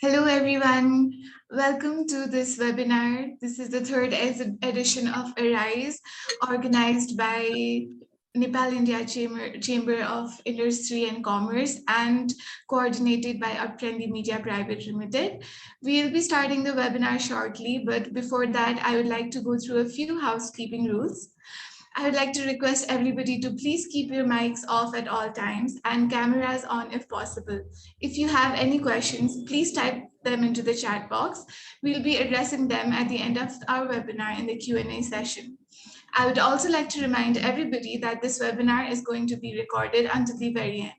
Hello everyone, welcome to this webinar. This is the third edition of Arise, organized by Nepal India Chamber of Industry and Commerce and coordinated by Uptrendy Media Private Limited. We'll be starting the webinar shortly, but before that, I would like to go through a few housekeeping rules. I would like to request everybody to please keep your mics off at all times and cameras on if possible. If you have any questions, please type them into the chat box. We'll be addressing them at the end of our webinar in the Q&A session. I would also like to remind everybody that this webinar is going to be recorded until the very end.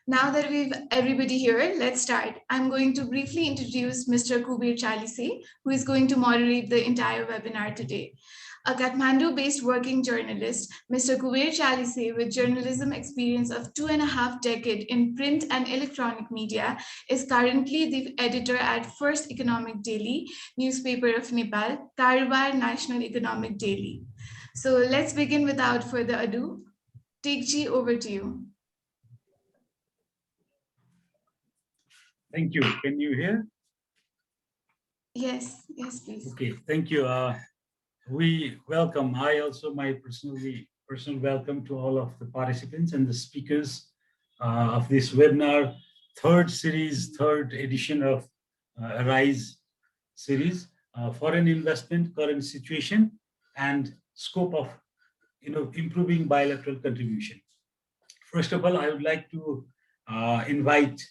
Now that we've everybody here, let's start. I'm going to briefly introduce Mr. Kubir Chalisi, who is going to moderate the entire webinar today. A Kathmandu-based working journalist, Mr. Kubir Chalisi, with journalism experience of 2.5 decades in print and electronic media, is currently the editor at First Economic Daily, newspaper of Nepal, Karobar National Economic Daily. So let's begin without further ado. Tekji, over to you. Thank you. Can you hear? Yes, please. Okay, thank you. We welcome, my personal welcome to all of the participants and the speakers of this webinar, third edition of Arise series, foreign investment, current situation, and scope of improving bilateral contribution. First of all, I would like to invite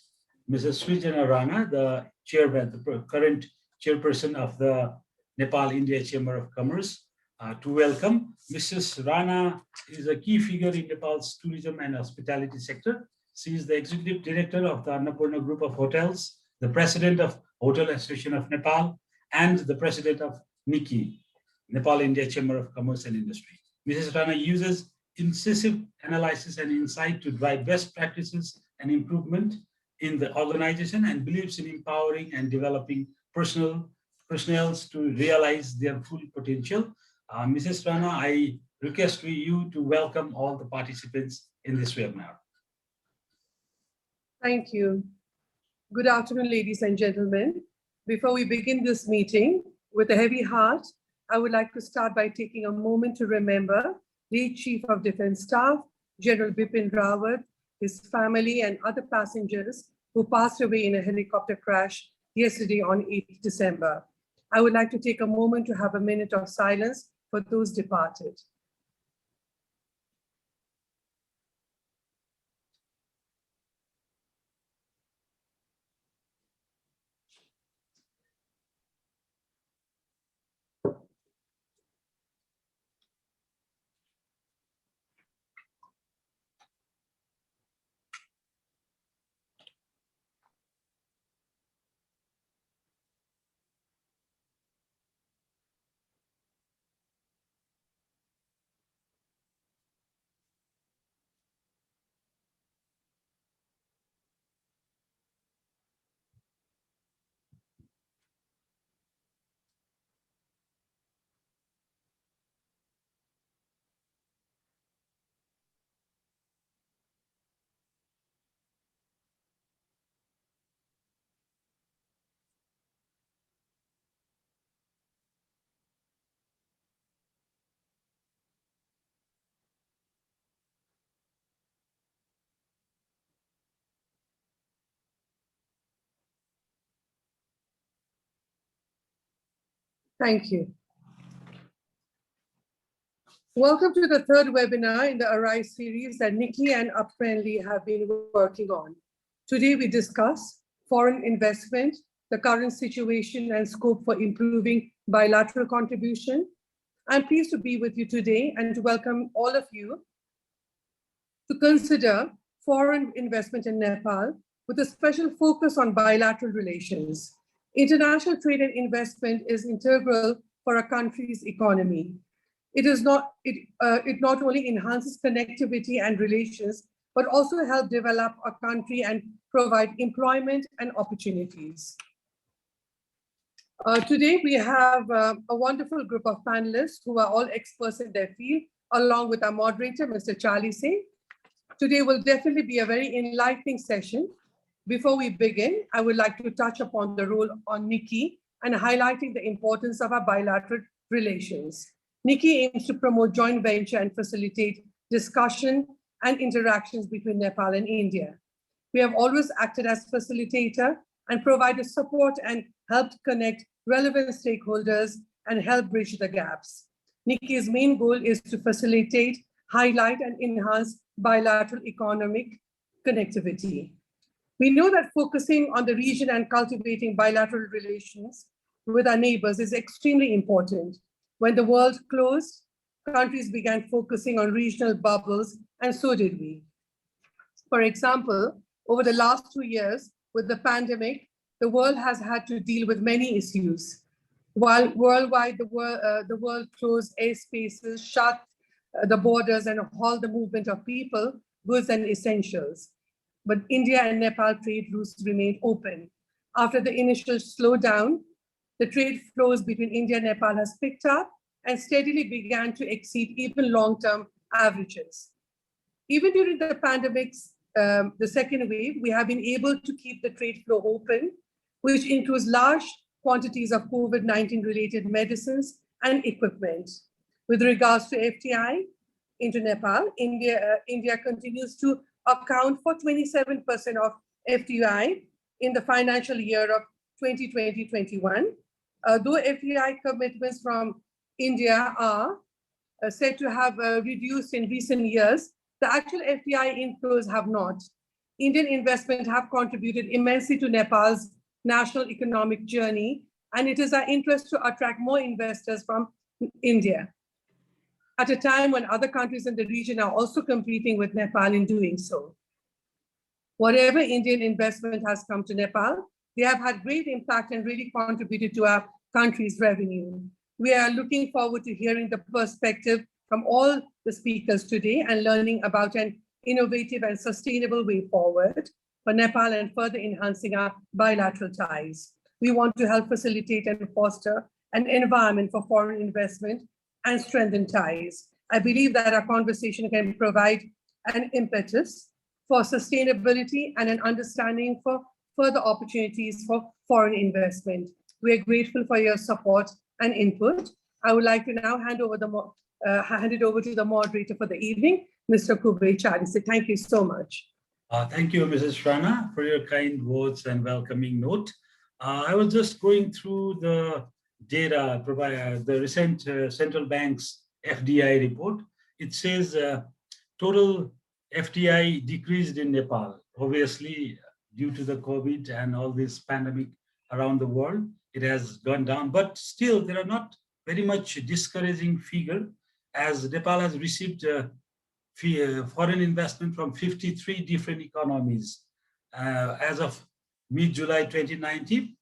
Mrs. Srijana Rana, the current chairperson of the Nepal India Chamber of Commerce, to welcome. Mrs. Rana is a key figure in Nepal's tourism and hospitality sector. She is the executive director of the Annapurna Group of Hotels, the president of Hotel Association of Nepal, and the president of NICI, Nepal India Chamber of Commerce and Industry. Mrs. Rana uses incisive analysis and insight to drive best practices and improvement in the organization and believes in empowering and developing personnels to realize their full potential. Mrs. Rana, I request you to welcome all the participants in this webinar. Thank you. Good afternoon, ladies and gentlemen. Before we begin this meeting, with a heavy heart, I would like to start by taking a moment to remember late Chief of Defense Staff, General Bipin Rawat, his family and other passengers who passed away in a helicopter crash yesterday on 8th December. I would like to take a moment to have a minute of silence for those departed. Thank you. Welcome to the third webinar in the Arise series that Nikki and Uptrendy have been working on. Today we discuss foreign investment, the current situation and scope for improving bilateral contribution. I'm pleased to be with you today and to welcome all of you to consider foreign investment in Nepal with a special focus on bilateral relations. International trade and investment is integral for a country's economy. It not only enhances connectivity and relations, but also help develop a country and provide employment and opportunities. Today, we have a wonderful group of panelists who are all experts in their field, along with our moderator, Mr. Chalisi. Today will definitely be a very enlightening session. Before we begin, I would like to touch upon the role on Nikki and highlighting the importance of our bilateral relations. Nikki aims to promote joint venture and facilitate discussion and interactions between Nepal and India. We have always acted as facilitator and provided support and helped connect relevant stakeholders and help bridge the gaps. Nikki's main goal is to facilitate, highlight, and enhance bilateral economic connectivity. We know that focusing on the region and cultivating bilateral relations with our neighbors is extremely important. When the world closed, countries began focusing on regional bubbles, and so did we. For example, over the last 2 years, with the pandemic, the world has had to deal with many issues. While worldwide, the world closed airspaces, shut the borders, and halt the movement of people, goods, and essentials. But India and Nepal trade routes remained open. After the initial slowdown, the trade flows between India and Nepal has picked up and steadily began to exceed even long-term averages. Even during the pandemic's the second wave, we have been able to keep the trade flow open, which includes large quantities of COVID-19 related medicines and equipment. With regards to FDI into Nepal, India continues to account for 27% of FDI in the financial year of 2020-21. Though FDI commitments from India are said to have reduced in recent years, the actual FDI inflows have not. Indian investment have contributed immensely to Nepal's national economic journey, and it is our interest to attract more investors from India at a time when other countries in the region are also competing with Nepal in doing so. Whatever Indian investment has come to Nepal, they have had great impact and really contributed to our country's revenue. We are looking forward to hearing the perspective from all the speakers today and learning about an innovative and sustainable way forward for Nepal and further enhancing our bilateral ties. We want to help facilitate and foster an environment for foreign investment and strengthen ties. I believe that our conversation can provide an impetus for sustainability and an understanding for further opportunities for foreign investment. We are grateful for your support and input. I would like to now hand it over to the moderator for the evening, Mr. Kubey Charisi. Thank you so much. Thank you, Mrs. Rana, for your kind words and welcoming note. I was just going through the data provided, the recent central bank's FDI report. It says total FDI decreased in Nepal, obviously due to the COVID and all this pandemic around the world. It has gone down, but still there are not very much discouraging figure, as Nepal has received foreign investment from 53 different economies. As of mid-July 2019,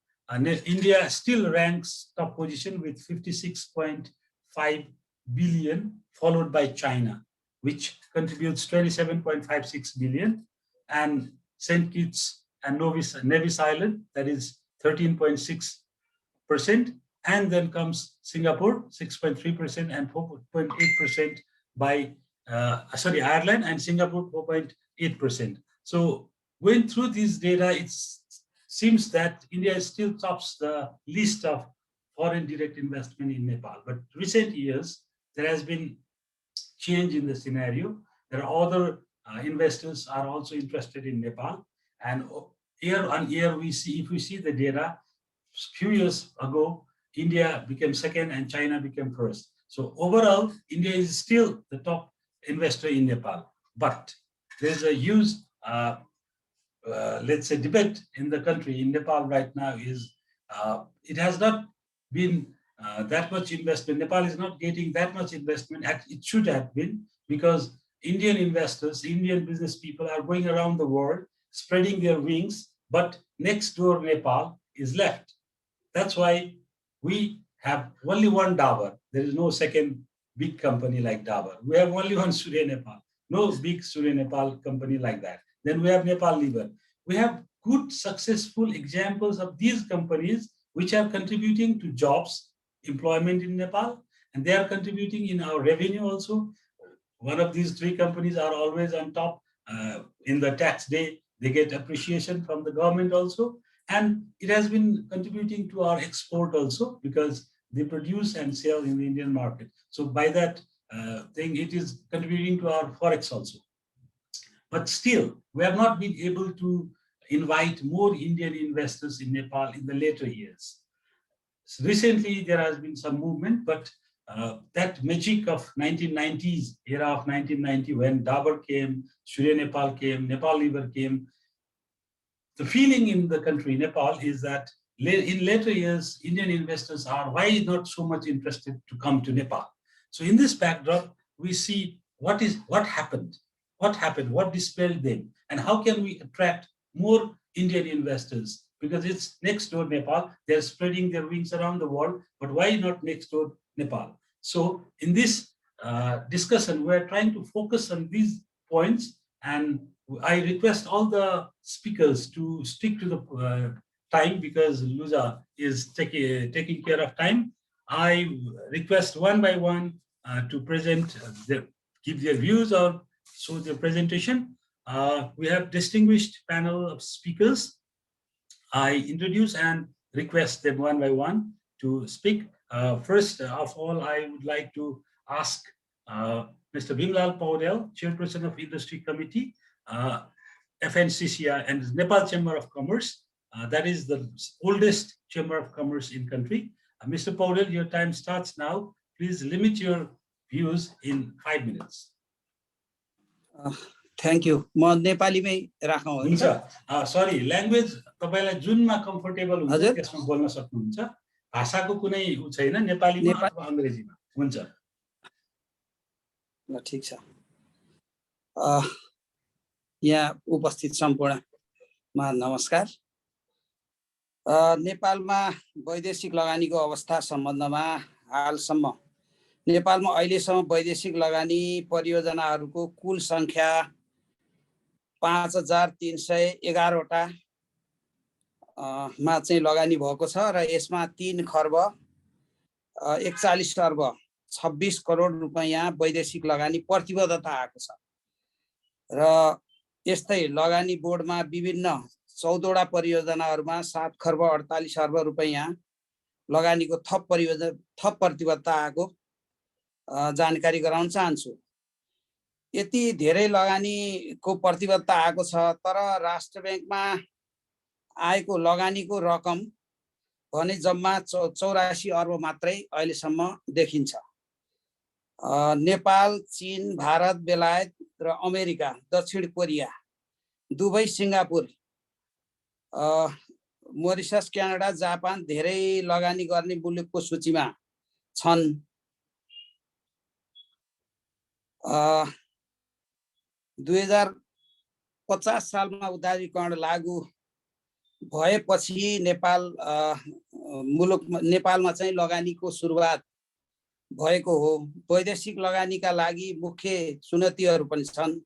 India still ranks top position with 56.5 billion, followed by China, which contributes 27.56 billion, and St. Kitts and Nevis Island, that is 13.6%, and then comes Singapore, 6.3% and 4.8% by Ireland and Singapore 4.8%. So going through these data, it seems that India still tops the list of foreign direct investment in Nepal. But recent years, there has been change in the scenario. There are other investors are also interested in Nepal, and year on year we see, if we see the data, few years ago, India became second and China became first. So overall, India is still the top investor in Nepal. But there's a huge, let's say, debate in the country, in Nepal right now is, it has not been that much investment. Nepal is not getting that much investment as it should have been, because Indian investors, Indian business people are going around the world, spreading their wings, but next door Nepal is left. That's why we have only one Dabur. There is no second big company like Dabur. We have only one Surya Nepal. No big Surya Nepal company like that. Then we have Nepal Liver. We have good, successful examples of these companies which are contributing to jobs, employment in Nepal, and they are contributing in our revenue also. One of these three companies are always on top in the tax day They get appreciation from the government also, and it has been contributing to our export also because they produce and sell in the Indian market. So by that thing, it is contributing to our forex also. But still, we have not been able to invite more Indian investors in Nepal in the later years. So recently, there has been some movement, but that magic of 1990s, era of 1990, when Dabur came, Surya Nepal came, Nepal Liver came, the feeling in the country, Nepal, is that in later years, Indian investors are why not so much interested to come to Nepal. So in this backdrop, we see what happened, what dispelled them, and how can we attract more Indian investors, because it's next door Nepal. They're spreading their wings around the world, but why not next door Nepal? So in this discussion, we're trying to focus on these points, and I request all the speakers to stick to the time because Luza is taking care of time. I request one by one to present, give their views or show their presentation. We have distinguished panel of speakers. I introduce and request them one by one to speak. First of all, I would like to ask Mr. Bimlal Paudel, Chairperson of Industry Committee, FNCCI and Nepal Chamber of Commerce. That is the oldest chamber of commerce in country. Mr. Paudel, your time starts now. Please limit your views in 5 minutes. Thank you. म नेपालीमै राखौँ हुन्छ. सरी, language तपाईलाई जुनमा comfortable हुन्छ त्यसमा बोल्न सक्नुहुन्छ. भाषाको कुनै उ छैन, नेपालीमा अथवा अङ्ग्रेजीमा हुन्छ. ल ठीक छ. यहाँ उपस्थित सम्पूर्णमा नमस्कार. नेपालमा वैदेशिक लगानीको अवस्था सम्बन्धमा हालसम्म नेपालमा अहिलेसम्म वैदेशिक लगानी परियोजनाहरूको कुल सङ्ख्या 5311 वटा मा चाहिँ लगानी भएको छ र यसमा 3 खर्ब 41 अर्ब 26 करोड रुपैयाँ वैदेशिक लगानी प्रतिबद्धता आएको छ र यस्तै लगानी बोर्डमा विभिन्न 14 वटा परियोजनाहरूमा 7 खर्ब 48 अर्ब रुपैयाँ लगानीको थप प्रतिबद्धता आएको जानकारी गराउन चाहन्छु. यति धेरै लगानीको प्रतिबद्धता आएको छ, तर राष्ट्र ब्याङ्कमा आएको लगानीको रकम भने जम्मा 84 अर्ब मात्रै अहिलेसम्म देखिन्छ. नेपाल, चीन, भारत, बेलायत र अमेरिका, दक्षिण Korea, Dubai, Singapore, Mauritius, Canada, Japan धेरै लगानी गर्ने मुलुकको सूचीमा छन्. 2050 सालमा उदारीकरण लागू भएपछि नेपालमा चाहिँ लगानीको सुरुवात भएको हो. वैदेशिक लगानीका लागि मुख्य चुनौतीहरू पनि छन्.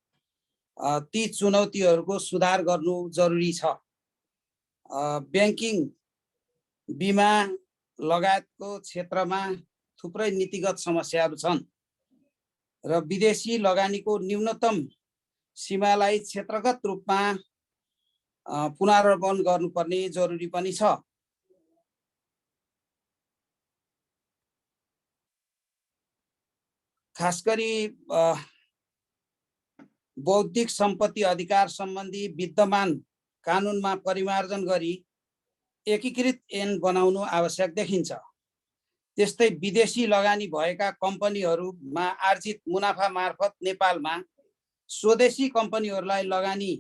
ती चुनौतीहरूको सुधार गर्नु जरुरी छ. ब्याङ्किङ, बिमा लगायतको क्षेत्रमा थुप्रै नीतिगत समस्याहरू छन् र विदेशी लगानीको न्यूनतम सीमालाई क्षेत्रगत रूपमा पुनरावलोकन गर्नुपर्ने जरुरी पनि छ. खास गरी बौद्धिक सम्पत्ति अधिकार सम्बन्धी विद्यमान कानुनमा परिमार्जन गरी एकीकृत ऐन बनाउनु आवश्यक देखिन्छ. त्यस्तै विदेशी लगानी भएका कम्पनीहरूमा आर्जित मुनाफा मार्फत नेपालमा स्वदेशी कम्पनीहरूलाई लगानी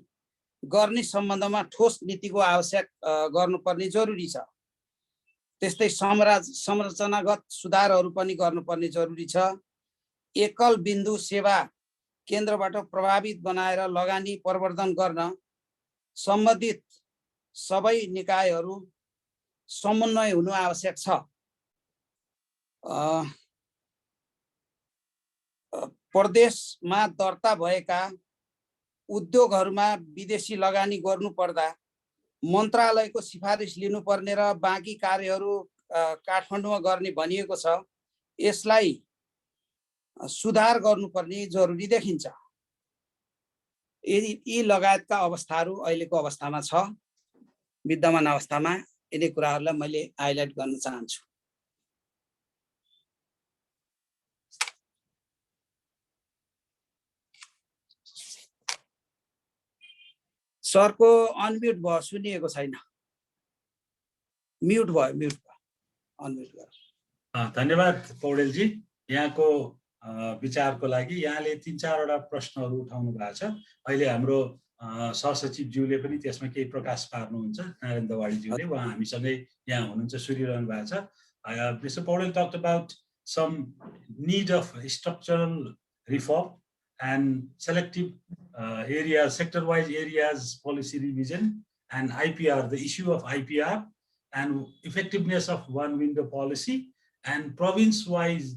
गर्ने सम्बन्धमा ठोस नीतिको आवश्यक गर्नुपर्ने जरुरी छ. त्यस्तै संरचनागत सुधारहरू पनि गर्नुपर्ने जरुरी छ. एकल बिन्दु सेवा केन्द्रबाट प्रभावित बनाएर लगानी प्रवर्धन गर्न सम्बन्धित सबै निकायहरू समन्वय हुनु आवश्यक छ. प्रदेशमा दर्ता भएका उद्योगहरूमा विदेशी लगानी गर्नुपर्दा मन्त्रालयको सिफारिस लिनुपर्ने र बाँकी कार्यहरू काठमाडौँमा गर्ने भनिएको छ. यसलाई सुधार गर्नुपर्ने जरुरी देखिन्छ. यी लगायतका अवस्थाहरू अहिलेको अवस्थामा छ, विद्यमान अवस्थामा यिनै कुराहरूलाई मैले हाइलाइट गर्न चाहन्छु। सरको अनम्युट भयो, सुनिएको छैन, म्युट भयो, अनम्युट गर्नु। धन्यवाद पौडेलजी यहाँको विचारको लागि। यहाँले 3-4वटा प्रश्नहरू उठाउनु भएको छ। अहिले हाम्रो सहसचिवज्यूले पनि त्यसमा केही प्रकाश पार्नुहुन्छ, नारायण दवाडीज्यूले, उहाँ हामीसँगै यहाँ हुनुहुन्छ, सुनिरहनु भएको छ। Mr. Paudel talked about some need of structural reform and selective areas, sector-wise areas, policy revision, and IPR, the issue of IPR, and effectiveness of one window policy, and province-wise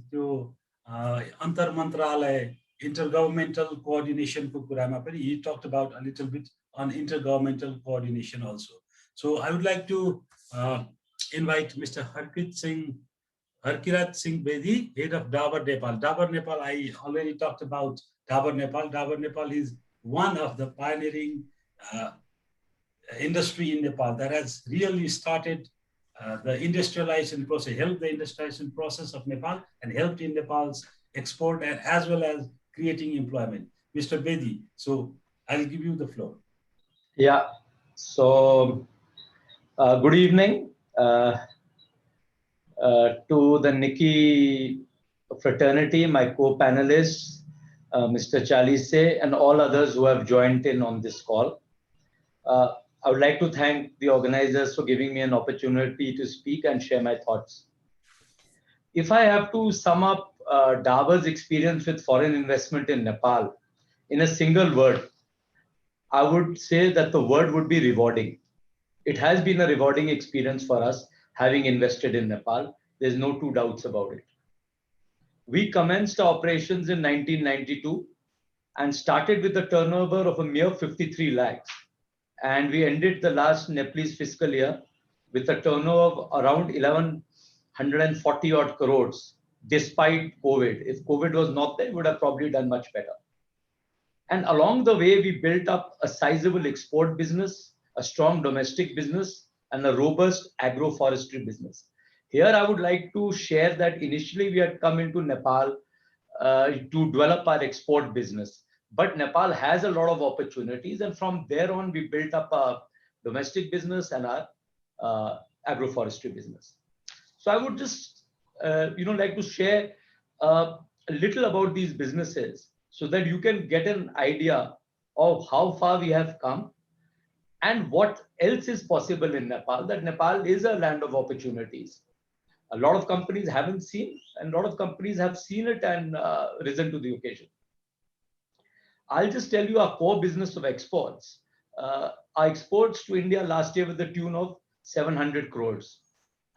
antar mantralaya intergovernmental coordination ko kurama pani he talked about a little bit on intergovernmental coordination also. So I would like to invite Mr. Harkirat Singh Bedi, head of Dabur Nepal. Dabur Nepal, I already talked about Dabur Nepal. Dabur Nepal is one of the pioneering industry in Nepal that has really started the industrialization process, helped the industrialization process of Nepal and helped in Nepal's export and as well as creating employment. Mr. Bedi, so I'll give you the floor. Yeah, so good evening to the Nikki fraternity, my co-panelists, Mr. Chalise and all others who have joined in on this call. I would like to thank the organizers for giving me an opportunity to speak and share my thoughts. If I have to sum up Dabur's experience with foreign investment in Nepal in a single word, I would say that the word would be rewarding. It has been a rewarding experience for us having invested in Nepal. There's no two doubts about it. We commenced our operations in 1992 and started with a turnover of a mere 53 lakhs. And we ended the last Nepalese fiscal year with a turnover of around 1140 odd crores, despite COVID. If COVID was not there, we would have probably done much better. And along the way, we built up a sizable export business, a strong domestic business, and a robust agroforestry business. Here, I would like to share that initially we had come into Nepal to develop our export business. But Nepal has a lot of opportunities, and from there on, we built up a domestic business and our agroforestry business. So I would just, like to share a little about these businesses so that you can get an idea of how far we have come and what else is possible in Nepal, that Nepal is a land of opportunities. A lot of companies haven't seen, and a lot of companies have seen it and risen to the occasion. I'll just tell you our core business of exports. Our exports to India last year were the tune of 700 crores.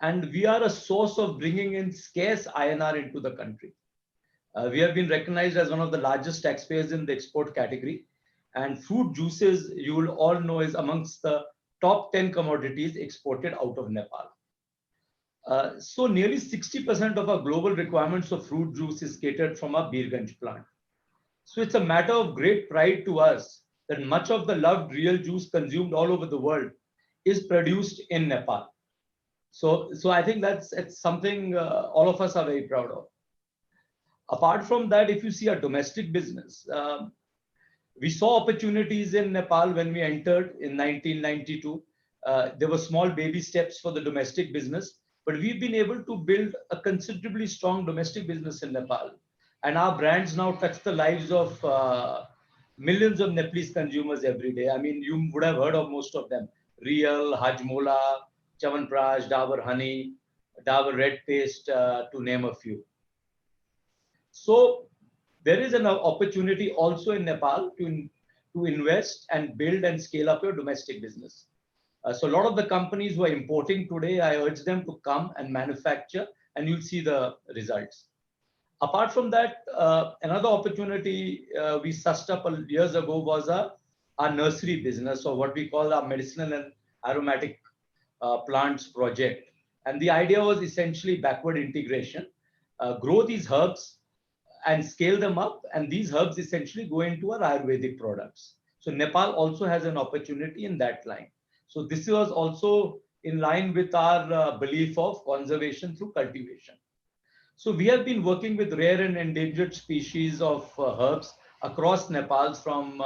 And we are a source of bringing in scarce INR into the country. We have been recognized as one of the largest taxpayers in the export category. And fruit juices, you will all know, is amongst the top 10 commodities exported out of Nepal. So nearly 60% of our global requirements of fruit juice is catered from our Birganj plant. So it's a matter of great pride to us that much of the loved real juice consumed all over the world is produced in Nepal. So I think it's something all of us are very proud of. Apart from that, if you see our domestic business, we saw opportunities in Nepal when we entered in 1992. There were small baby steps for the domestic business, but we've been able to build a considerably strong domestic business in Nepal. And our brands now touch the lives of millions of Nepalese consumers every day. I mean, you would have heard of most of them. Real, Hajmola, Chyawanprash, Dabur Honey, Dabur Red Paste, to name a few. So there is an opportunity also in Nepal to invest and build and scale up your domestic business. So a lot of the companies who are importing today, I urge them to come and manufacture, and you'll see the results. Apart from that, another opportunity we sussed up years ago was our nursery business, or what we call our medicinal and aromatic plants project. And the idea was essentially backward integration. Grow these herbs and scale them up, and these herbs essentially go into our Ayurvedic products. So Nepal also has an opportunity in that line. So this was also in line with our belief of conservation through cultivation. So we have been working with rare and endangered species of herbs across Nepal, from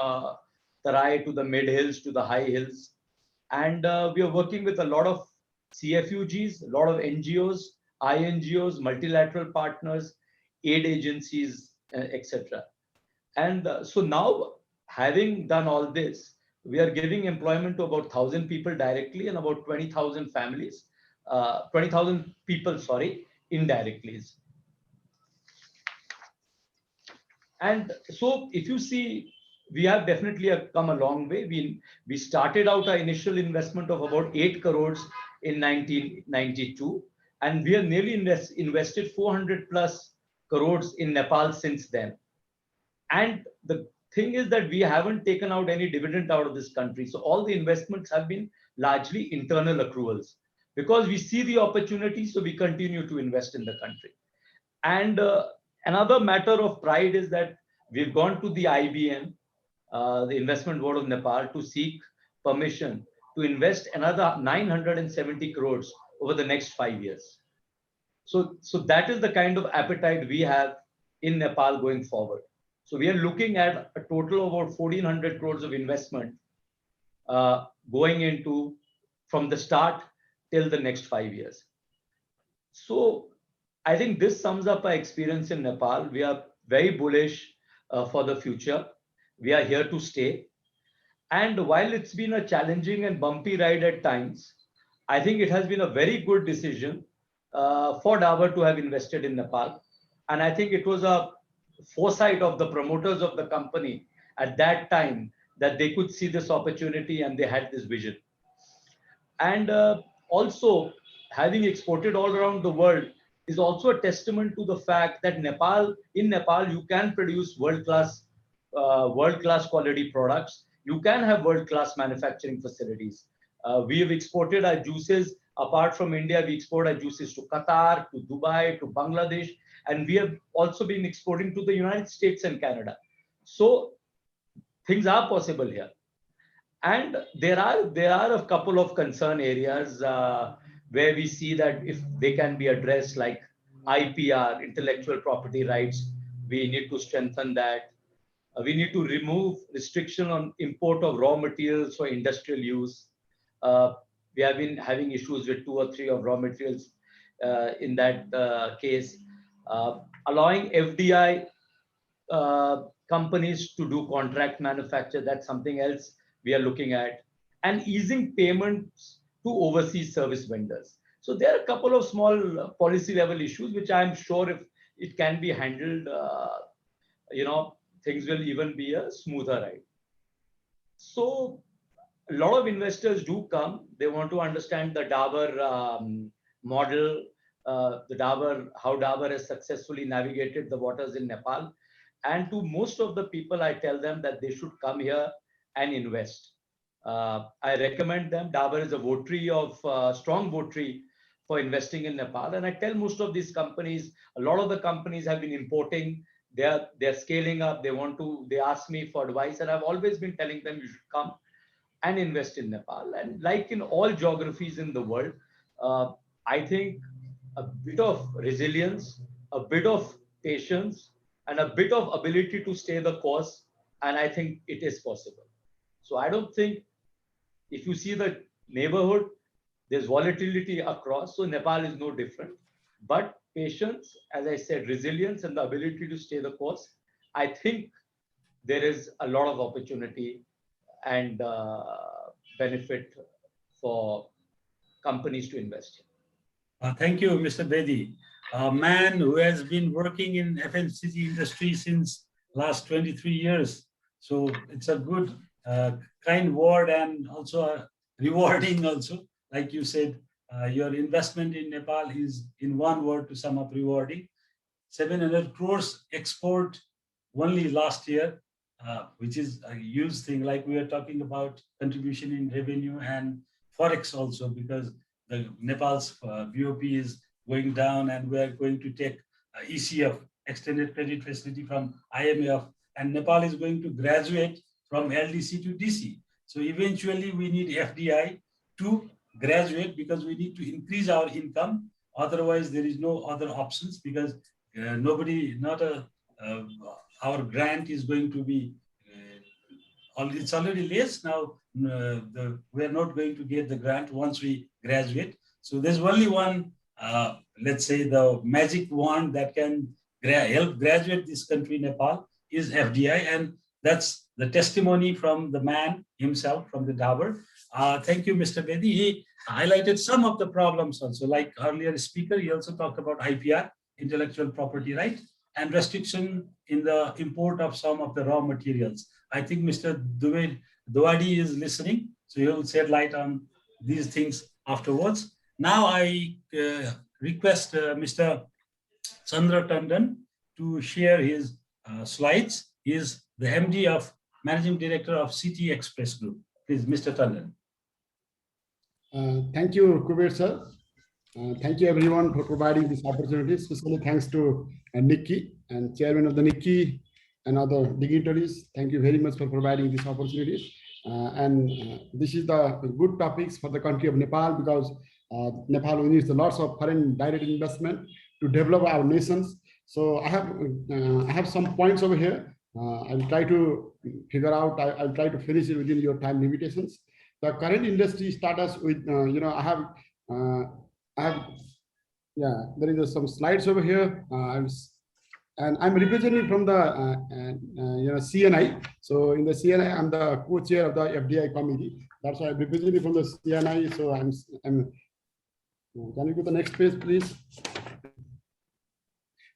Tarai to the mid hills to the high hills. And we are working with a lot of CFUGs, a lot of NGOs, INGOs, multilateral partners, aid agencies, etc. And so now, having done all this, we are giving employment to about 1,000 people directly and about 20,000 families, 20,000 people, sorry, indirectly. And so if you see, we have definitely come a long way. We started out our initial investment of about 8 crores in 1992, and we have nearly invested 400 plus crores in Nepal since then. And the thing is that we haven't taken out any dividend out of this country. So all the investments have been largely internal accruals, because we see the opportunity, so we continue to invest in the country. And another matter of pride is that we've gone to the IBN, the Investment Board of Nepal, to seek permission to invest another 970 crores over the next 5 years. So that is the kind of appetite we have in Nepal going forward. So we are looking at a total of about 1,400 crores of investment going into from the start till the next 5 years. So I think this sums up our experience in Nepal. We are very bullish for the future. We are here to stay. And while it's been a challenging and bumpy ride at times, I think it has been a very good decision for Dabur to have invested in Nepal. And I think it was a foresight of the promoters of the company at that time that they could see this opportunity and they had this vision. And also, having exported all around the world is also a testament to the fact that in Nepal, you can produce world-class quality products. You can have world-class manufacturing facilities. We have exported our juices. Apart from India, we export our juices to Qatar, to Dubai, to Bangladesh, and we have also been exporting to the United States and Canada. So things are possible here. And there are a couple of concern areas where we see that if they can be addressed, like IPR, intellectual property rights, we need to strengthen that. We need to remove restriction on import of raw materials for industrial use. We have been having issues with 2 or 3 of raw materials in that case. Allowing FDI companies to do contract manufacture, that's something else we are looking at. And easing payments to overseas service vendors. So there are a couple of small policy level issues, which I'm sure if it can be handled, things will even be a smoother ride. So a lot of investors do come. They want to understand the Dabur model, how Dabur has successfully navigated the waters in Nepal. And to most of the people, I tell them that they should come here and invest. I recommend them. Dabur is a strong votary for investing in Nepal. And I tell most of these companies, a lot of the companies have been importing. They're scaling up. They ask me for advice, and I've always been telling them you should come and invest in Nepal. And like in all geographies in the world, I think a bit of resilience, a bit of patience, and a bit of ability to stay the course. And I think it is possible. So I don't think, if you see the neighborhood, there's volatility across. So Nepal is no different. But patience, as I said, resilience and the ability to stay the course, I think there is a lot of opportunity and benefit for companies to invest in. Thank you, Mr. Bedi. A man who has been working in FMCG industry since last 23 years. So it's a good, kind word, and also rewarding also. Like you said, your investment in Nepal is, in one word to sum up, rewarding. 700 crores export only last year, which is a huge thing. Like we were talking about contribution in revenue and Forex also, because Nepal's BOP is going down, and we are going to take ECF, Extended Credit Facility, from IMF, and Nepal is going to graduate from LDC to DC. So eventually we need FDI to graduate because we need to increase our income. Otherwise, there is no other options because our grant is going to be, it's already less now. We're not going to get the grant once we graduate. So there's only one, let's say, the magic wand that can help graduate this country, Nepal, is FDI. And that's the testimony from the man himself, from the Dabar. Thank you, Mr. Bedi. He highlighted some of the problems also, like earlier speaker, he also talked about IPR, intellectual property right, and restriction in the import of some of the raw materials. I think Mr. Dwadi is listening, so he will shed light on these things afterwards. Now I request Mr. Chandra Tandon to share his slides. He is the MD of Managing Director of City Express Group. Please, Mr. Tandon. Thank you, Kuber sir. Thank you everyone for providing this opportunity. Especially thanks to Nikki and chairman of the Nikki and other dignitaries. Thank you very much for providing this opportunity. This is the good topics for the country of Nepal because Nepal needs lots of foreign direct investment to develop our nations. So I have some points over here. I'll try to figure out. I'll try to finish it within your time limitations. The current industry status with there is some slides over here. And I'm representing from the CNI. So in the CNI, I'm the co-chair of the FDI committee. That's why I'm representing from the CNI. So I'm can you go to the next page, please?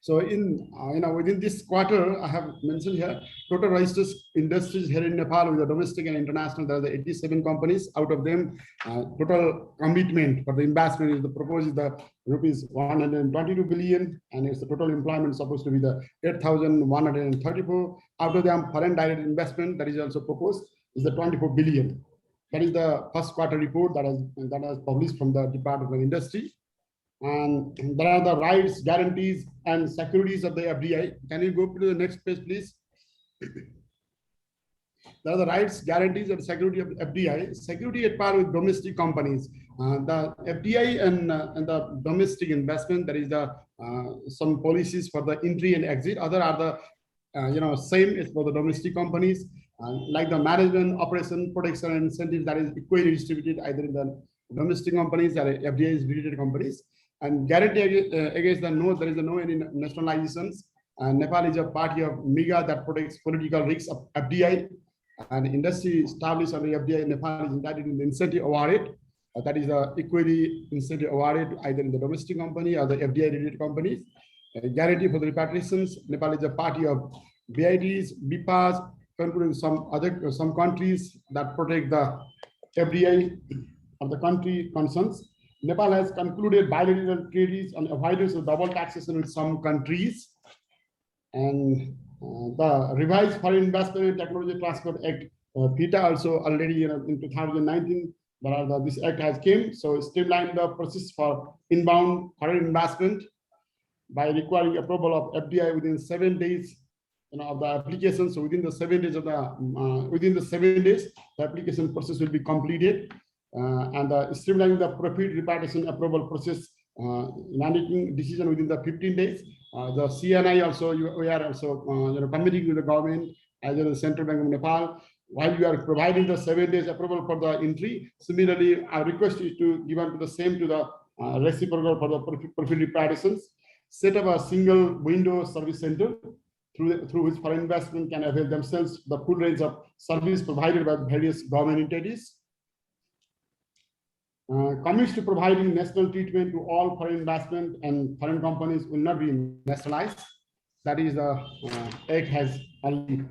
So within this quarter, I have mentioned here, total registered industries here in Nepal with the domestic and international, there are the 87 companies. Out of them, total commitment for the investment is the proposed is the rupees 122 billion, and it's the total employment supposed to be the 8,134. Out of them, foreign direct investment that is also proposed is the 24 billion. That is the first quarter report that was published from the Department of Industry. And there are the rights, guarantees, and securities of the FDI. Can you go to the next page, please? There are the rights, guarantees, and security of FDI. Security at par with domestic companies. The FDI and the domestic investment, there is the some policies for the entry and exit. Other are the same as for the domestic companies, like the management, operation, protection, and incentives that is equally distributed either in the domestic companies or FDI related companies. And guarantee against the no, there is no any nationalizations. Nepal is a party of MIGA that protects political risks of FDI, and industry established under FDI. Nepal is entitled in the incentive awarded. That is the equity incentive awarded either in the domestic company or the FDI related companies. Guarantee for the repatriations. Nepal is a party of BITs, BIPAs, including some countries that protect the FDI of the country concerns. Nepal has concluded bilateral treaties on avoidance of double taxation with some countries. And the revised Foreign Investment and Technology Transport Act, FITA, also already in 2019, this act has came. So streamline the process for inbound foreign investment by requiring approval of FDI within 7 days of the application. So within the 7 days the application process will be completed. And streamlining the profit repatriation approval process, mandating decision within the 15 days. The CNI also, we are also committing with the government as well as the Central Bank of Nepal, while you are providing the 7 days approval for the entry. Similarly, our request is to give on to the same to the reciprocal for the profit repatriations. Set up a single window service center through which foreign investment can avail themselves the full range of service provided by various government entities. Commits to providing national treatment to all foreign investment and foreign companies will not be nationalized. That is the act has already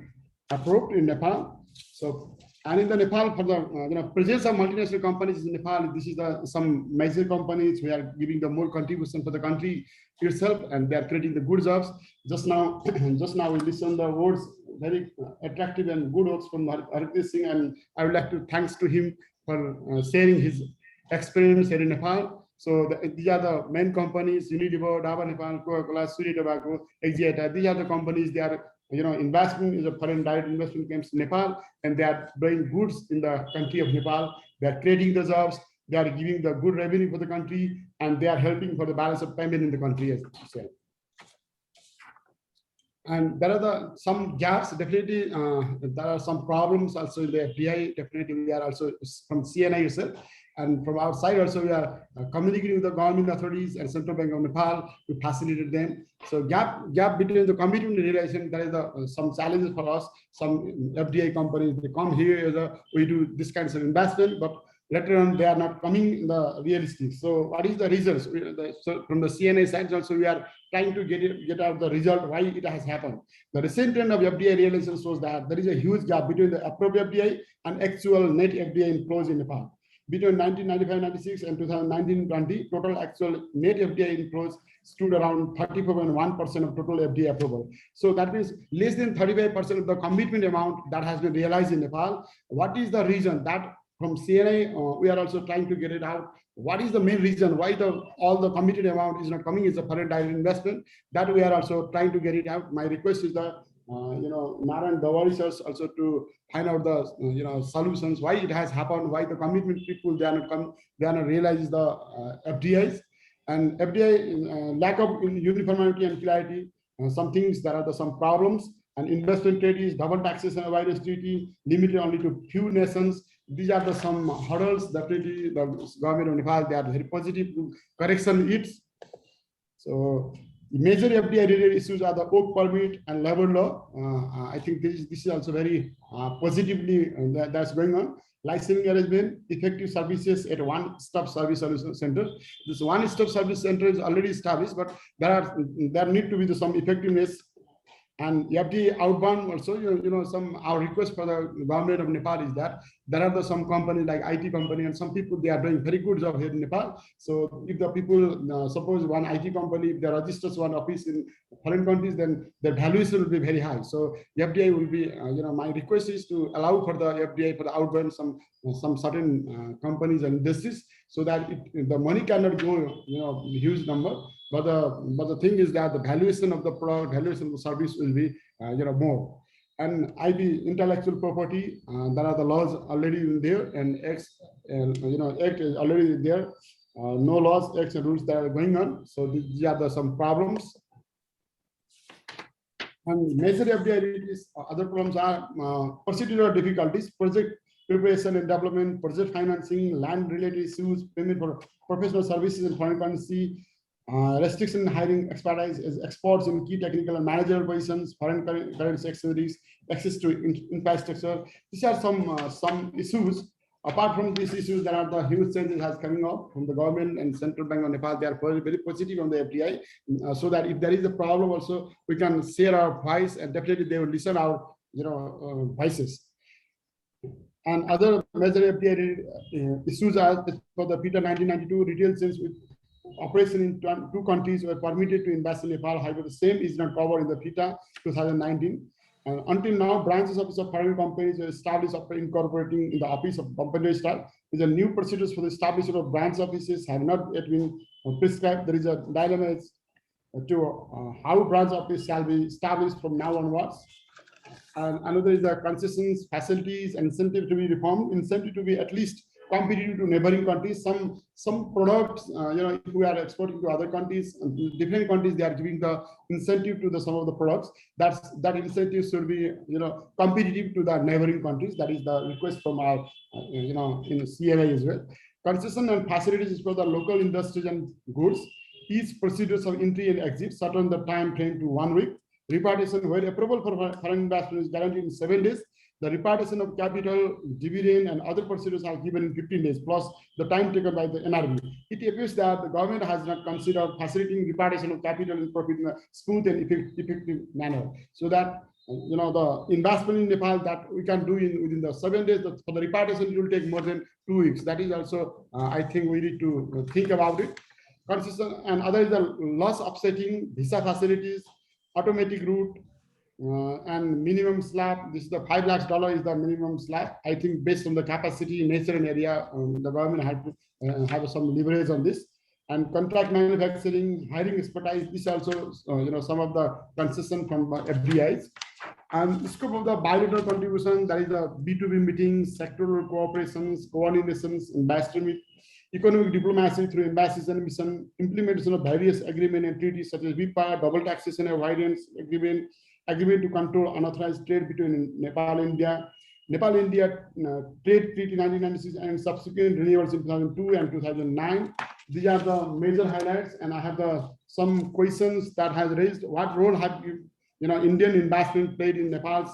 approved in Nepal. So, and in the Nepal for the presence of multinational companies in Nepal, this is some major companies who are giving the more contribution for the country itself, and they are creating the good jobs. Just now we listened the words, very attractive and good words from Hardeep Singh, and I would like to thanks to him for sharing his experience here in Nepal. So these are the main companies: Unilever, Daba Nepal, Coca-Cola, Suri Tobacco, Axiata. These are the companies. They are, investment is a foreign direct investment comes to Nepal, and they are bringing goods in the country of Nepal. They are creating the jobs. They are giving the good revenue for the country, and they are helping for the balance of payment in the country as well. And there are some gaps. Definitely, there are some problems also in the FDI. Definitely, we are also from CNI itself, and from outside also we are communicating with the government authorities and Central Bank of Nepal to facilitate them. So gap between the commitment and realization, there is some challenges for us. Some FDI companies, they come here, we do this kinds of investment, but later on they are not coming in the realistic. So what is the results? So from the CNA side also, we are trying to get out the result why it has happened. The recent trend of FDI realization shows that there is a huge gap between the approved FDI and actual net FDI inflows in Nepal. Between 1995-96 and 2019-20, total actual net FDI inflows stood around 34.1% of total FDI approval. So that means less than 35% of the commitment amount that has been realized in Nepal. What is the reason? That from CNI, we are also trying to get it out. What is the main reason why all the committed amount is not coming as a foreign direct investment? That we are also trying to get it out. My request is that Naran Dawari also to find out the solutions why it has happened, why the commitment people they are not realizing the FDIs and FDI lack of uniformity and clarity. Some things there are some problems, and investment treaties, double taxation avoidance treaty limited only to few nations. These are some hurdles. Definitely, the government of Nepal, they are very positive to correction it. So the major FDI related issues are the work permit and labor law. I think this is also very positively that's going on. Licensing arrangement, effective services at one-stop service solution center. This one-stop service center is already established, but there need to be some effectiveness. And FDI outbound also, our request for the government of Nepal is that there are some companies like IT company and some people, they are doing very good job here in Nepal. So if the people, suppose one IT company, if they register one office in foreign countries, then the valuation will be very high. So FDI will be, my request is to allow for the FDI for the outbound some certain companies and industries, so that the money cannot go, huge number. But the thing is that the valuation of the product, valuation of the service will be, more. And IP, intellectual property, there are the laws already in there, and Act is already there. No laws, acts and rules that are going on. So these are some problems. And major FDI other problems are procedural difficulties, project preparation and development, project financing, land-related issues, payment for professional services in foreign currency, restriction in hiring expertise as experts in key technical and managerial positions, foreign currency activities, access to infrastructure. These are some issues. Apart from these issues, there are the huge changes has coming up from the government and Central Bank of Nepal. They are very positive on the FDI, so that if there is a problem, also we can share our voice, and definitely they will listen our voices. And other major FDI issues are for the PITA 1992 retail sales with operation in two countries were permitted to invest in Nepal. However, the same is not covered in the PITA 2019. Until now, branches of foreign companies were established incorporating in the office of company registrar. These are new procedures for the establishment of branch offices have not yet been prescribed. There is a dilemma to how branch office shall be established from now onwards. And another is the concessions, facilities, and incentive to be reformed. Incentive to be at least competitive to neighboring countries. Some products, if we are exporting to other countries, different countries, they are giving the incentive to some of the products. That incentive should be, competitive to the neighboring countries. That is the request from our, in CNA as well. Concession and facilities is for the local industries and goods. Each procedures of entry and exit shorten the time frame to 1 week. Repartition, where approval for foreign investment is guaranteed in 7 days. The repartition of capital, dividend, and other procedures are given in 15 days, plus the time taken by the NRB. It appears that the government has not considered facilitating repartition of capital and profit in a smooth and effective manner. So that, the investment in Nepal that we can do within the 7 days, for the repartition, it will take more than 2 weeks. That is also, I think we need to think about it. Concession and other is the loss offsetting, visa facilities, automatic route, and minimum slab. This is the $5 lakhs is the minimum slab. I think based on the capacity, nature, and area, the government had to have some leverage on this. and contract manufacturing, hiring expertise. This also, some of the concession from FDIs. And the scope of the bilateral contribution, that is the B2B meetings, sectoral cooperations, coordinations, investment, economic diplomacy through embassies and mission, implementation of various agreements and treaties such as VIPA, double taxation avoidance agreement, agreement to control unauthorized trade between Nepal and India, Nepal-India Trade Treaty 1996 and subsequent renewals in 2002 and 2009. These are the major highlights, and I have some questions that has raised. What role have Indian investment played in Nepal's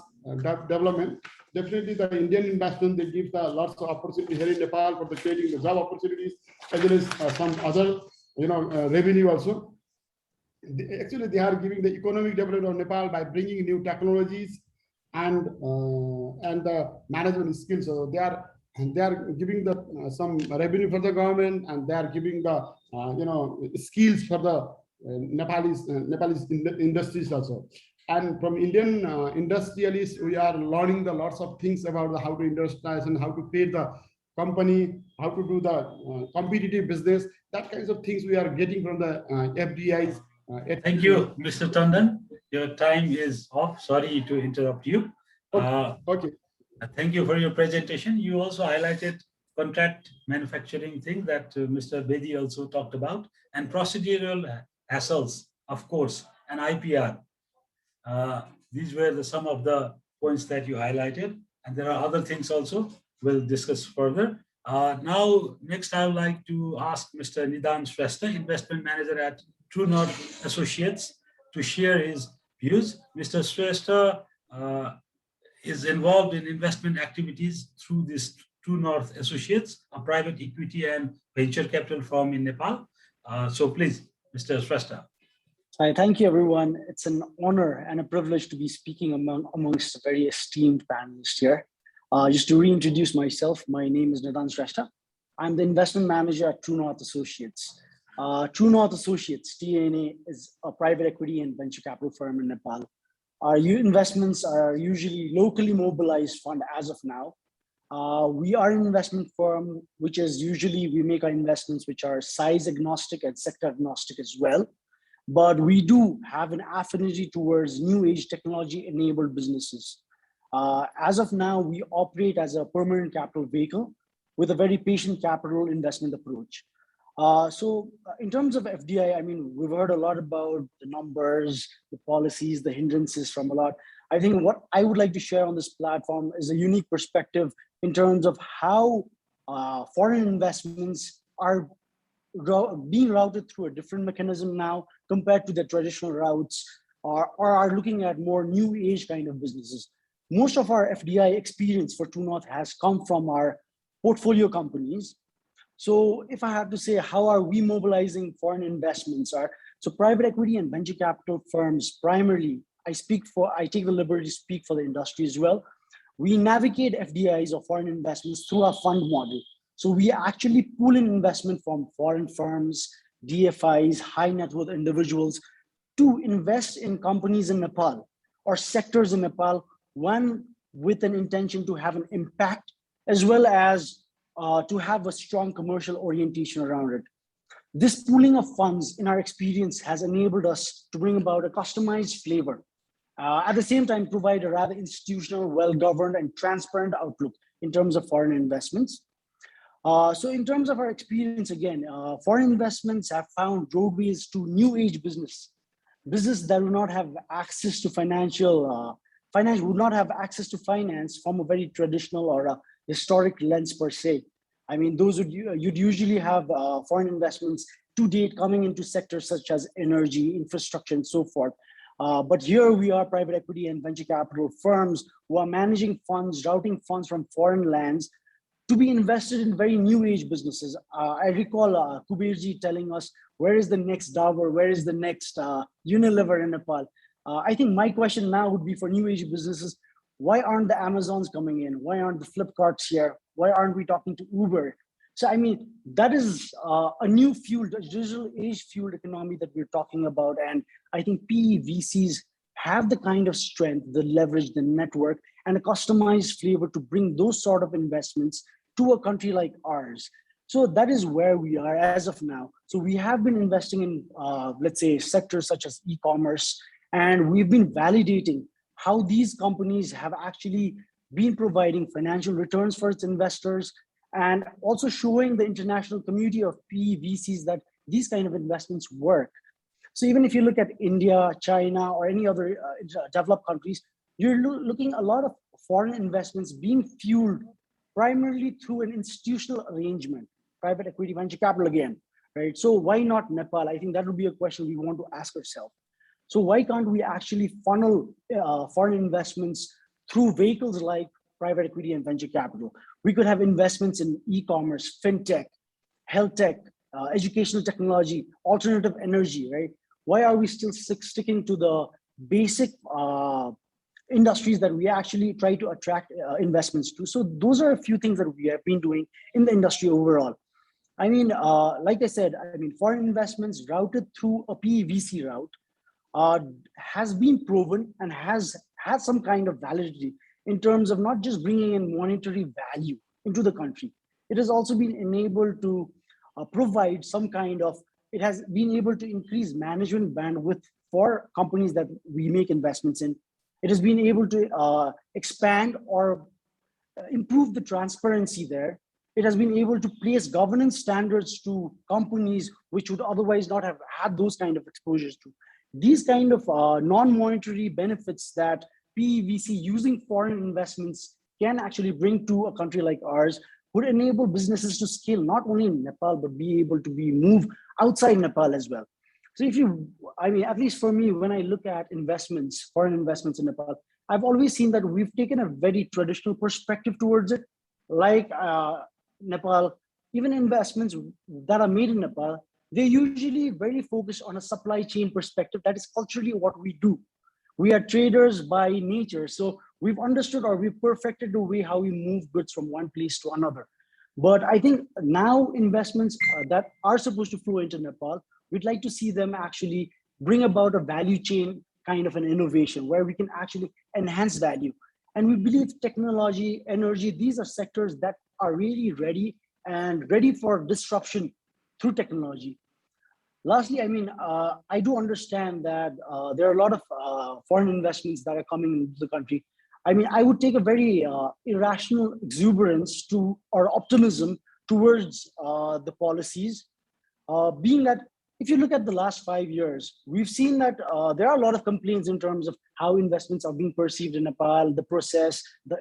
development? Definitely, the Indian investment, they give lots of opportunity here in Nepal for the creating the job opportunities, as well as some other revenue also. Actually, they are giving the economic development of Nepal by bringing new technologies and the management skills. So they are giving the some revenue for the government, and they are giving the skills for the Nepalese industries also. And from Indian industrialists, we are learning the lots of things about how to industrialize and how to pay the company, how to do the competitive business. That kinds of things we are getting from the FDIs. Thank you, Mr. Tandon. Your time is off. Sorry to interrupt you. Okay. Thank you for your presentation. You also highlighted contract manufacturing thing that Mr. Bedi also talked about, and procedural hassles, of course, and IPR. These were some of the points that you highlighted, and there are other things also we'll discuss further. Now, next, I would like to ask Mr. Nidan Shrestha, Investment Manager at True North Associates, to share his views. Mr. Shrestha is involved in investment activities through this True North Associates, a private equity and venture capital firm in Nepal. So please, Mr. Shrestha. Hi, thank you, everyone. It's an honor and a privilege to be speaking amongst a very esteemed panelists here. Just to reintroduce myself, my name is Nidan Shrestha. I'm the investment manager at True North Associates. True North Associates, TNA, is a private equity and venture capital firm in Nepal. Our investments are usually locally mobilized fund as of now. We are an investment firm, which is usually we make our investments which are size agnostic and sector agnostic as well. But we do have an affinity towards new age technology enabled businesses. As of now, we operate as a permanent capital vehicle with a very patient capital investment approach. So in terms of FDI, I mean, we've heard a lot about the numbers, the policies, the hindrances from a lot. I think what I would like to share on this platform is a unique perspective in terms of how foreign investments are being routed through a different mechanism now compared to the traditional routes, or are looking at more new age kind of businesses. Most of our FDI experience for True North has come from our portfolio companies. So if I have to say, how are we mobilizing foreign investments? So private equity and venture capital firms, primarily, I take the liberty to speak for the industry as well. We navigate FDIs or foreign investments through our fund model. So we actually pull in investment from foreign firms, DFIs, high net worth individuals to invest in companies in Nepal or sectors in Nepal, one with an intention to have an impact, as well as to have a strong commercial orientation around it. This pooling of funds, in our experience, has enabled us to bring about a customized flavor. At the same time, provide a rather institutional, well-governed and transparent outlook in terms of foreign investments. So in terms of our experience, again, foreign investments have found roadways to new age business that will not have access to would not have access to finance from a very traditional or a historic lens per se. I mean, you'd usually have foreign investments to date coming into sectors such as energy, infrastructure, and so forth. But here we are, private equity and venture capital firms who are managing funds, routing funds from foreign lands to be invested in very new age businesses. I recall Kuberji telling us, where is the next Dabur, where is the next Unilever in Nepal? I think my question now would be for new age businesses, why aren't the Amazons coming in? Why aren't the Flipkarts here? Why aren't we talking to Uber? So, I mean, that is a new fuel, digital age fueled economy that we're talking about. And I think PE VCs have the kind of strength, the leverage, the network, and a customized flavor to bring those sort of investments to a country like ours. So that is where we are as of now. So we have been investing in, let's say, sectors such as e-commerce, and we've been validating how these companies have actually been providing financial returns for its investors, and also showing the international community of PE VCs that these kind of investments work. So even if you look at India, China, or any other developed countries, you're looking a lot of foreign investments being fueled primarily through an institutional arrangement, private equity, venture capital again, right? So why not Nepal? I think that would be a question we want to ask ourselves. So why can't we actually funnel foreign investments through vehicles like private equity and venture capital? We could have investments in e-commerce, fintech, health tech, educational technology, alternative energy, right? Why are we still sticking to the basic industries that we actually try to attract investments to? So those are a few things that we have been doing in the industry overall. I mean, like I said, I mean, foreign investments routed through a PEVC route has been proven and has had some kind of validity in terms of not just bringing in monetary value into the country. It has also been enabled to provide some kind of, it has been able to increase management bandwidth for companies that we make investments in. It has been able to expand or improve the transparency there. It has been able to place governance standards to companies which would otherwise not have had those kind of exposures to. These kind of non-monetary benefits that PEVC using foreign investments can actually bring to a country like ours would enable businesses to scale not only in Nepal, but be able to be moved outside Nepal as well. So if you, I mean, at least for me, when I look at investments, foreign investments in Nepal, I've always seen that we've taken a very traditional perspective towards it. Like Nepal, even investments that are made in Nepal, they're usually very focused on a supply chain perspective. That is culturally what we do. We are traders by nature. So we've understood or we've perfected the way how we move goods from one place to another. But I think now investments that are supposed to flow into Nepal, we'd like to see them actually bring about a value chain kind of an innovation where we can actually enhance value. And we believe technology, energy, these are sectors that are really ready and ready for disruption through technology. Lastly, I mean, I do understand that there are a lot of foreign investments that are coming into the country. I mean, I would take a very irrational exuberance to or optimism towards the policies, being that if you look at the last 5 years, we've seen that there are a lot of complaints in terms of how investments are being perceived in Nepal, the process, the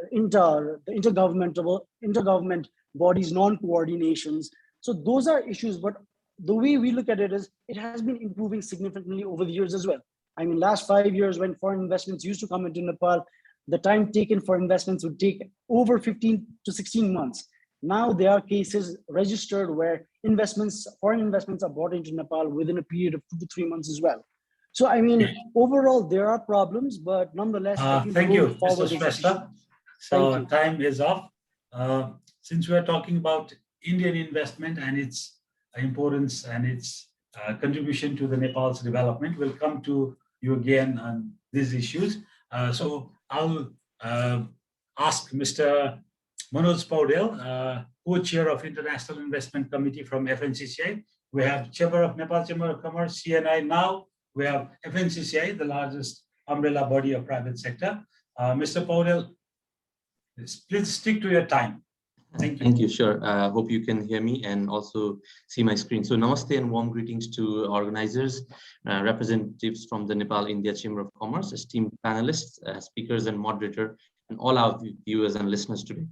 intergovernment bodies, non-coordinations. So those are issues, but the way we look at it is it has been improving significantly over the years as well. I mean, last 5 years when foreign investments used to come into Nepal, the time taken for investments would take over 15 to 16 months. Now there are cases registered where foreign investments are brought into Nepal within a period of 2 to 3 months as well. So, I mean, overall, there are problems, but nonetheless, I think thank you, Mr. forward is Shrestha. So time is off. Since we are talking about Indian investment and its importance and its contribution to the Nepal's development, we'll come to you again on these issues. So I'll ask Mr. Manoj Paudel, co-chair of International Investment Committee from FNCCI. We have Nepal Chamber of Commerce, CNI. Now we have FNCCI, the largest umbrella body of private sector. Mr. Paudel, please stick to your time. Thank you. Thank you. Sure. Hope you can hear me and also see my screen. So namaste and warm greetings to organizers, representatives from the Nepal India Chamber of Commerce, esteemed panelists, speakers and moderator, and all our viewers and listeners today.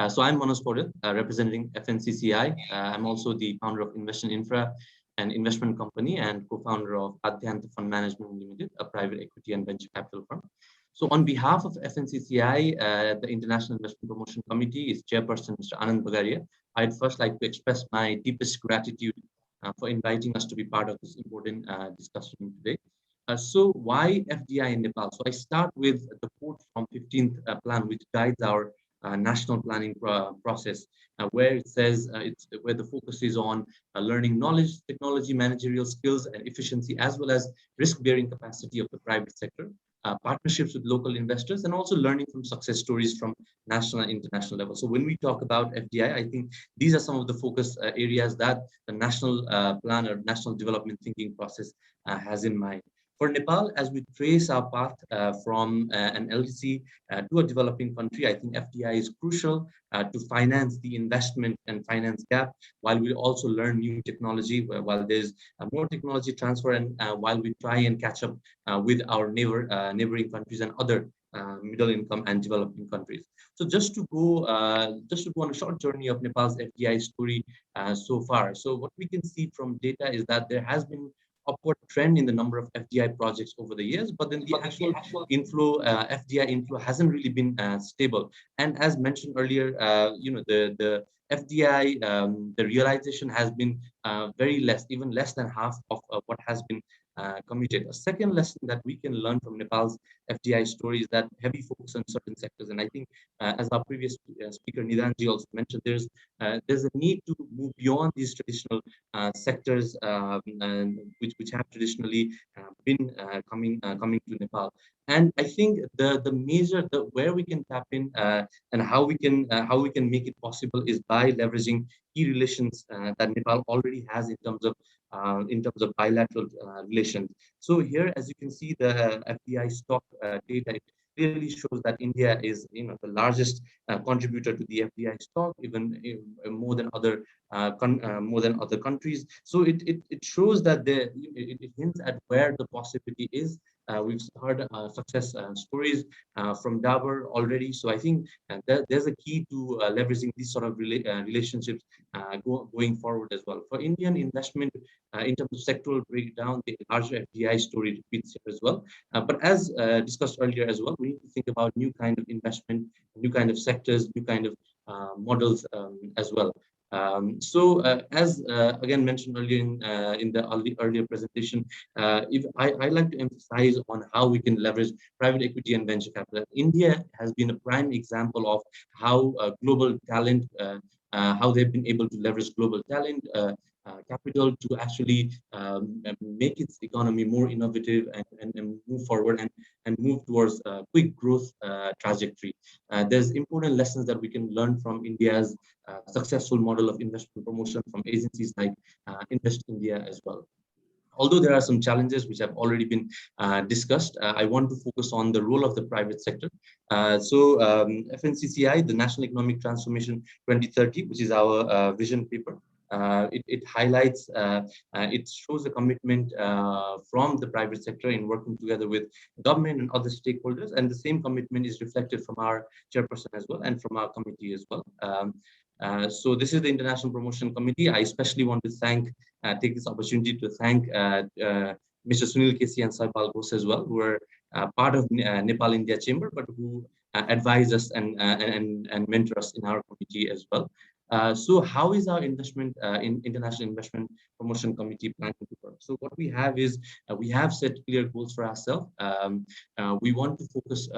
So I'm Manoj Paudel, representing FNCCI. I'm also the founder of Investment Infra, an investment company, and co-founder of Adhyanta Fund Management Limited, a private equity and venture capital firm. So on behalf of FNCCI, the International Investment Promotion Committee, is Chairperson Mr. Anand Bagaria. I'd first like to express my deepest gratitude for inviting us to be part of this important discussion today. So why FDI in Nepal? So I start with the quote from 15th plan, which guides our national planning process, where it says where the focus is on learning knowledge, technology, managerial skills, and efficiency, as well as risk-bearing capacity of the private sector, partnerships with local investors, and also learning from success stories from national and international level. So when we talk about FDI, I think these are some of the focus areas that the national plan or national development thinking process has in mind. For Nepal, as we trace our path from an LDC to a developing country, I think FDI is crucial to finance the investment and finance gap, while we also learn new technology, while there's more technology transfer, and while we try and catch up with our neighboring countries and other middle income and developing countries. So just to go on a short journey of Nepal's FDI story so far. So what we can see from data is that there has been upward trend in the number of FDI projects over the years, but then the actual inflow, FDI inflow hasn't really been stable. And as mentioned earlier, the FDI, the realization has been very less, even less than half of what has been committed. A second lesson that we can learn from Nepal's FDI story is that heavy focus on certain sectors. And I think, as our previous speaker Nidanji also mentioned, there's a need to move beyond these traditional sectors which have traditionally been coming to Nepal. And I think where we can tap in and how we can make it possible is by leveraging key relations that Nepal already has in terms of bilateral relations. So here, as you can see, the FDI stock data, it clearly shows that India is, the largest contributor to the FDI stock, even more than other countries. So it shows that it hints at where the possibility is. We've heard success stories from Dabur already. So I think there's a key to leveraging these sort of relationships going forward as well. For Indian investment, in terms of sectoral breakdown, the larger FDI story repeats here as well. But as discussed earlier as well, we need to think about new kind of investment, new kind of sectors, new kind of models as well. As again mentioned earlier in the earlier presentation, if I like to emphasize on how we can leverage private equity and venture capital. India has been a prime example of how global talent, how they've been able to leverage global talent, capital to actually make its economy more innovative and move forward and move towards a quick growth trajectory. There's important lessons that we can learn from India's successful model of investment promotion from agencies like Invest India as well. Although there are some challenges which have already been discussed, I want to focus on the role of the private sector. FNCCI, the National Economic Transformation 2030, which is our vision paper, it highlights, it shows a commitment from the private sector in working together with government and other stakeholders, and the same commitment is reflected from our chairperson as well and from our committee as well. So this is the International Promotion Committee. I especially want to take this opportunity to thank Mr. Sunil Kesi and Saibal Ghosh as well, who are part of Nepal India Chamber, but who advise us and mentor us in our committee as well. So how is our investment in International Investment Promotion Committee planning to work? So what we have is we have set clear goals for ourselves. We want to focus,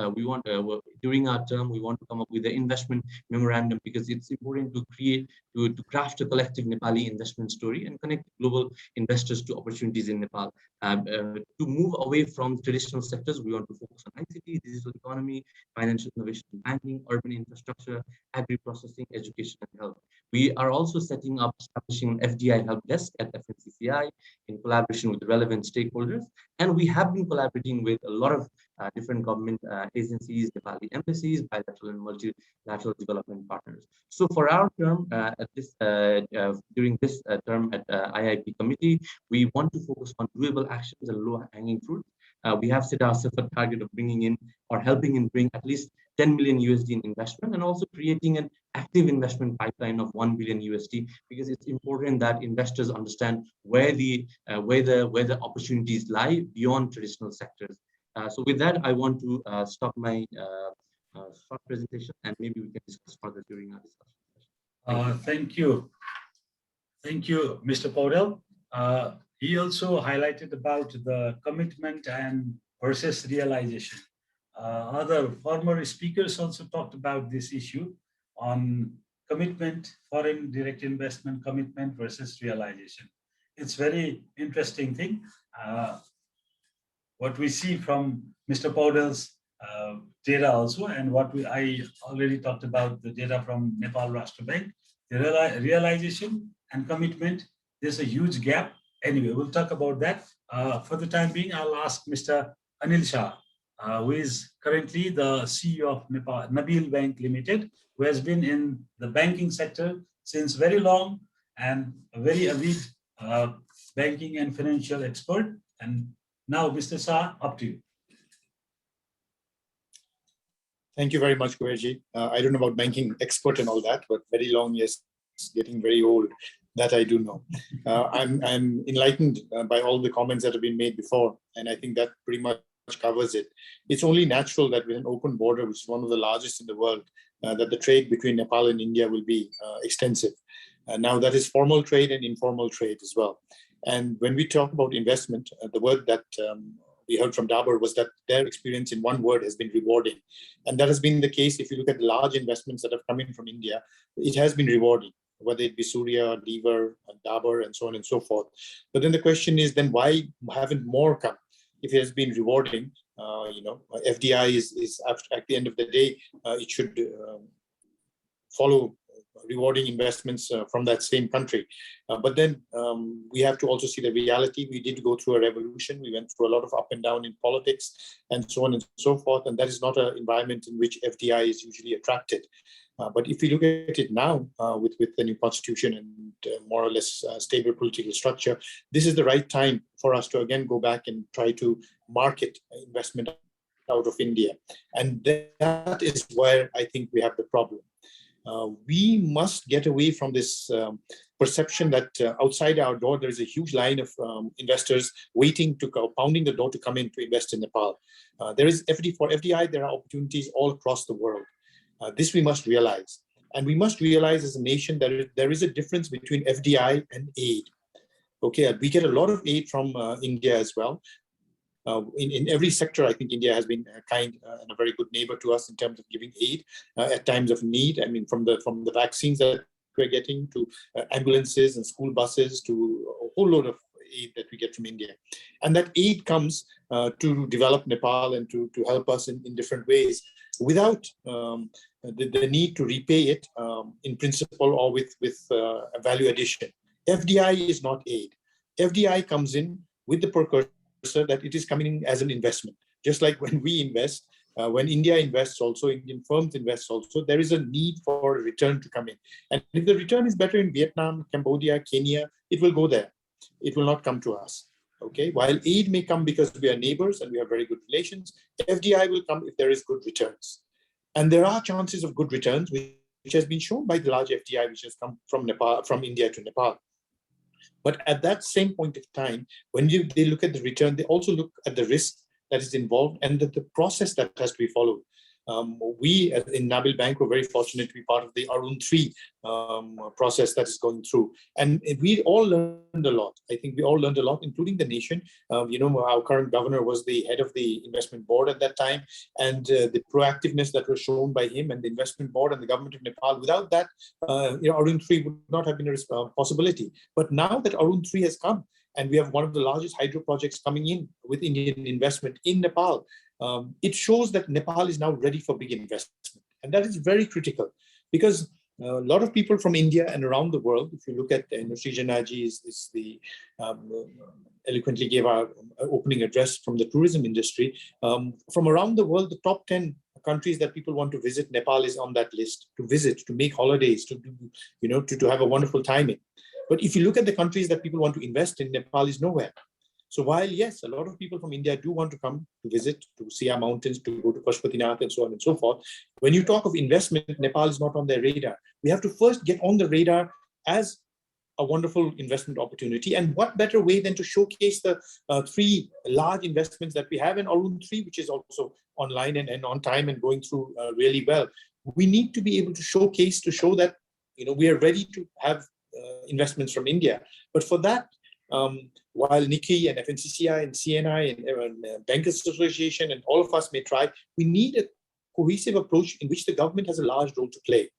during our term, we want to come up with an investment memorandum, because it's important to craft a collective Nepali investment story and connect global investors to opportunities in Nepal. To move away from traditional sectors, we want to focus on ICT, digital economy, financial innovation, banking, urban infrastructure, agri-processing, education, and health. We are also establishing an FDI help desk at FNCCI in collaboration with the relevant stakeholders. And we have been collaborating with a lot of different government agencies, Nepali embassies, bilateral and multilateral development partners. So for our term, during this term at IIP committee, we want to focus on doable actions and low-hanging fruit. We have set ourselves a target of bringing in or helping in bring at least 10 million USD in investment, and also creating an active investment pipeline of 1 billion USD, because it's important that investors understand where the opportunities lie beyond traditional sectors. So with that, I want to stop my short presentation, and maybe we can discuss further during our discussion. Thank you. Thank you, Mr. Paudel. He also highlighted about the commitment and versus realization. Other former speakers also talked about this issue on commitment, foreign direct investment commitment versus realization. It's very interesting thing. what we see from Mr. Powdel's data also, and I already talked about the data from Nepal Rashtra Bank, the realization and commitment, there's a huge gap. Anyway, we'll talk about that. For the time being, I'll ask Mr. Anil Shah, who is currently the CEO of Nabil Bank Limited, who has been in the banking sector since very long and a very avid banking and financial expert. And now, Mr. Shah, up to you. Thank you very much, Kuberji. I don't know about banking expert and all that, but very long, yes, getting very old. That I do know. I'm enlightened by all the comments that have been made before, and I think that pretty much covers it. It's only natural that with an open border, which is one of the largest in the world, that the trade between Nepal and India will be extensive. Now that is formal trade and informal trade as well. And when we talk about investment, the word that we heard from Dabur was that their experience in one word has been rewarding. And that has been the case. If you look at the large investments that have come in from India, it has been rewarding, whether it be Surya, Deevar, Dabur, and so on and so forth. But then the question is, then why haven't more come? If it has been rewarding, FDI is at the end of the day, it should follow rewarding investments from that same country. But then we have to also see the reality. We did go through a revolution. We went through a lot of up and down in politics and so on and so forth. And that is not an environment in which FDI is usually attracted. But if we look at it now with the new constitution and more or less stable political structure, this is the right time for us to again go back and try to market investment out of India. And that is where I think we have the problem. We must get away from this perception that outside our door, there is a huge line of investors waiting to go, pounding the door to come in to invest in Nepal. For FDI, there are opportunities all across the world. This we must realize. And we must realize as a nation that there is a difference between FDI and aid. Okay, we get a lot of aid from India as well. In every sector, I think India has been kind and a very good neighbor to us in terms of giving aid at times of need. I mean, from the vaccines that we're getting to ambulances and school buses to a whole load of aid that we get from India. And that aid comes to develop Nepal and to help us in different ways without the need to repay it in principle or with a value addition. FDI is not aid. FDI comes in with the precursor that it is coming in as an investment. Just like when we invest, when India invests also, Indian firms invest also, there is a need for a return to come in. And if the return is better in Vietnam, Cambodia, Kenya, it will go there. It will not come to us. Okay, while aid may come because we are neighbors and we have very good relations, FDI will come if there is good returns. And there are chances of good returns, which has been shown by the large FDI which has come from Nepal, from India to Nepal. But at that same point of time, when they look at the return, they also look at the risk that is involved and the process that has to be followed. We in Nabil Bank were very fortunate to be part of the Arun 3 process that is going through. And we all learned a lot. I think we all learned a lot, including the nation. Our current governor was the head of the investment board at that time. And the proactiveness that was shown by him and the investment board and the government of Nepal, without that, Arun 3 would not have been a possibility. But now that Arun 3 has come, and we have one of the largest hydro projects coming in with Indian investment in Nepal, it shows that Nepal is now ready for big investment. And that is very critical because a lot of people from India and around the world, if you look at Srijanaji is the eloquently gave our opening address from the tourism industry. From around the world, the top 10 countries that people want to visit, Nepal is on that list to visit, to make holidays, to have a wonderful time in. But if you look at the countries that people want to invest in, Nepal is nowhere. So while, yes, a lot of people from India do want to come to visit, to see our mountains, to go to Pashupatinath and so on and so forth, when you talk of investment, Nepal is not on their radar. We have to first get on the radar as a wonderful investment opportunity. And what better way than to showcase the 3 large investments that we have in Arun 3, which is also online and on time and going through really well. We need to be able to showcase, to show that we are ready to have investments from India. But for that, while NICI and FNCCI and CNI and Bankers Association and all of us may try, we need a cohesive approach in which the government has a large role to play.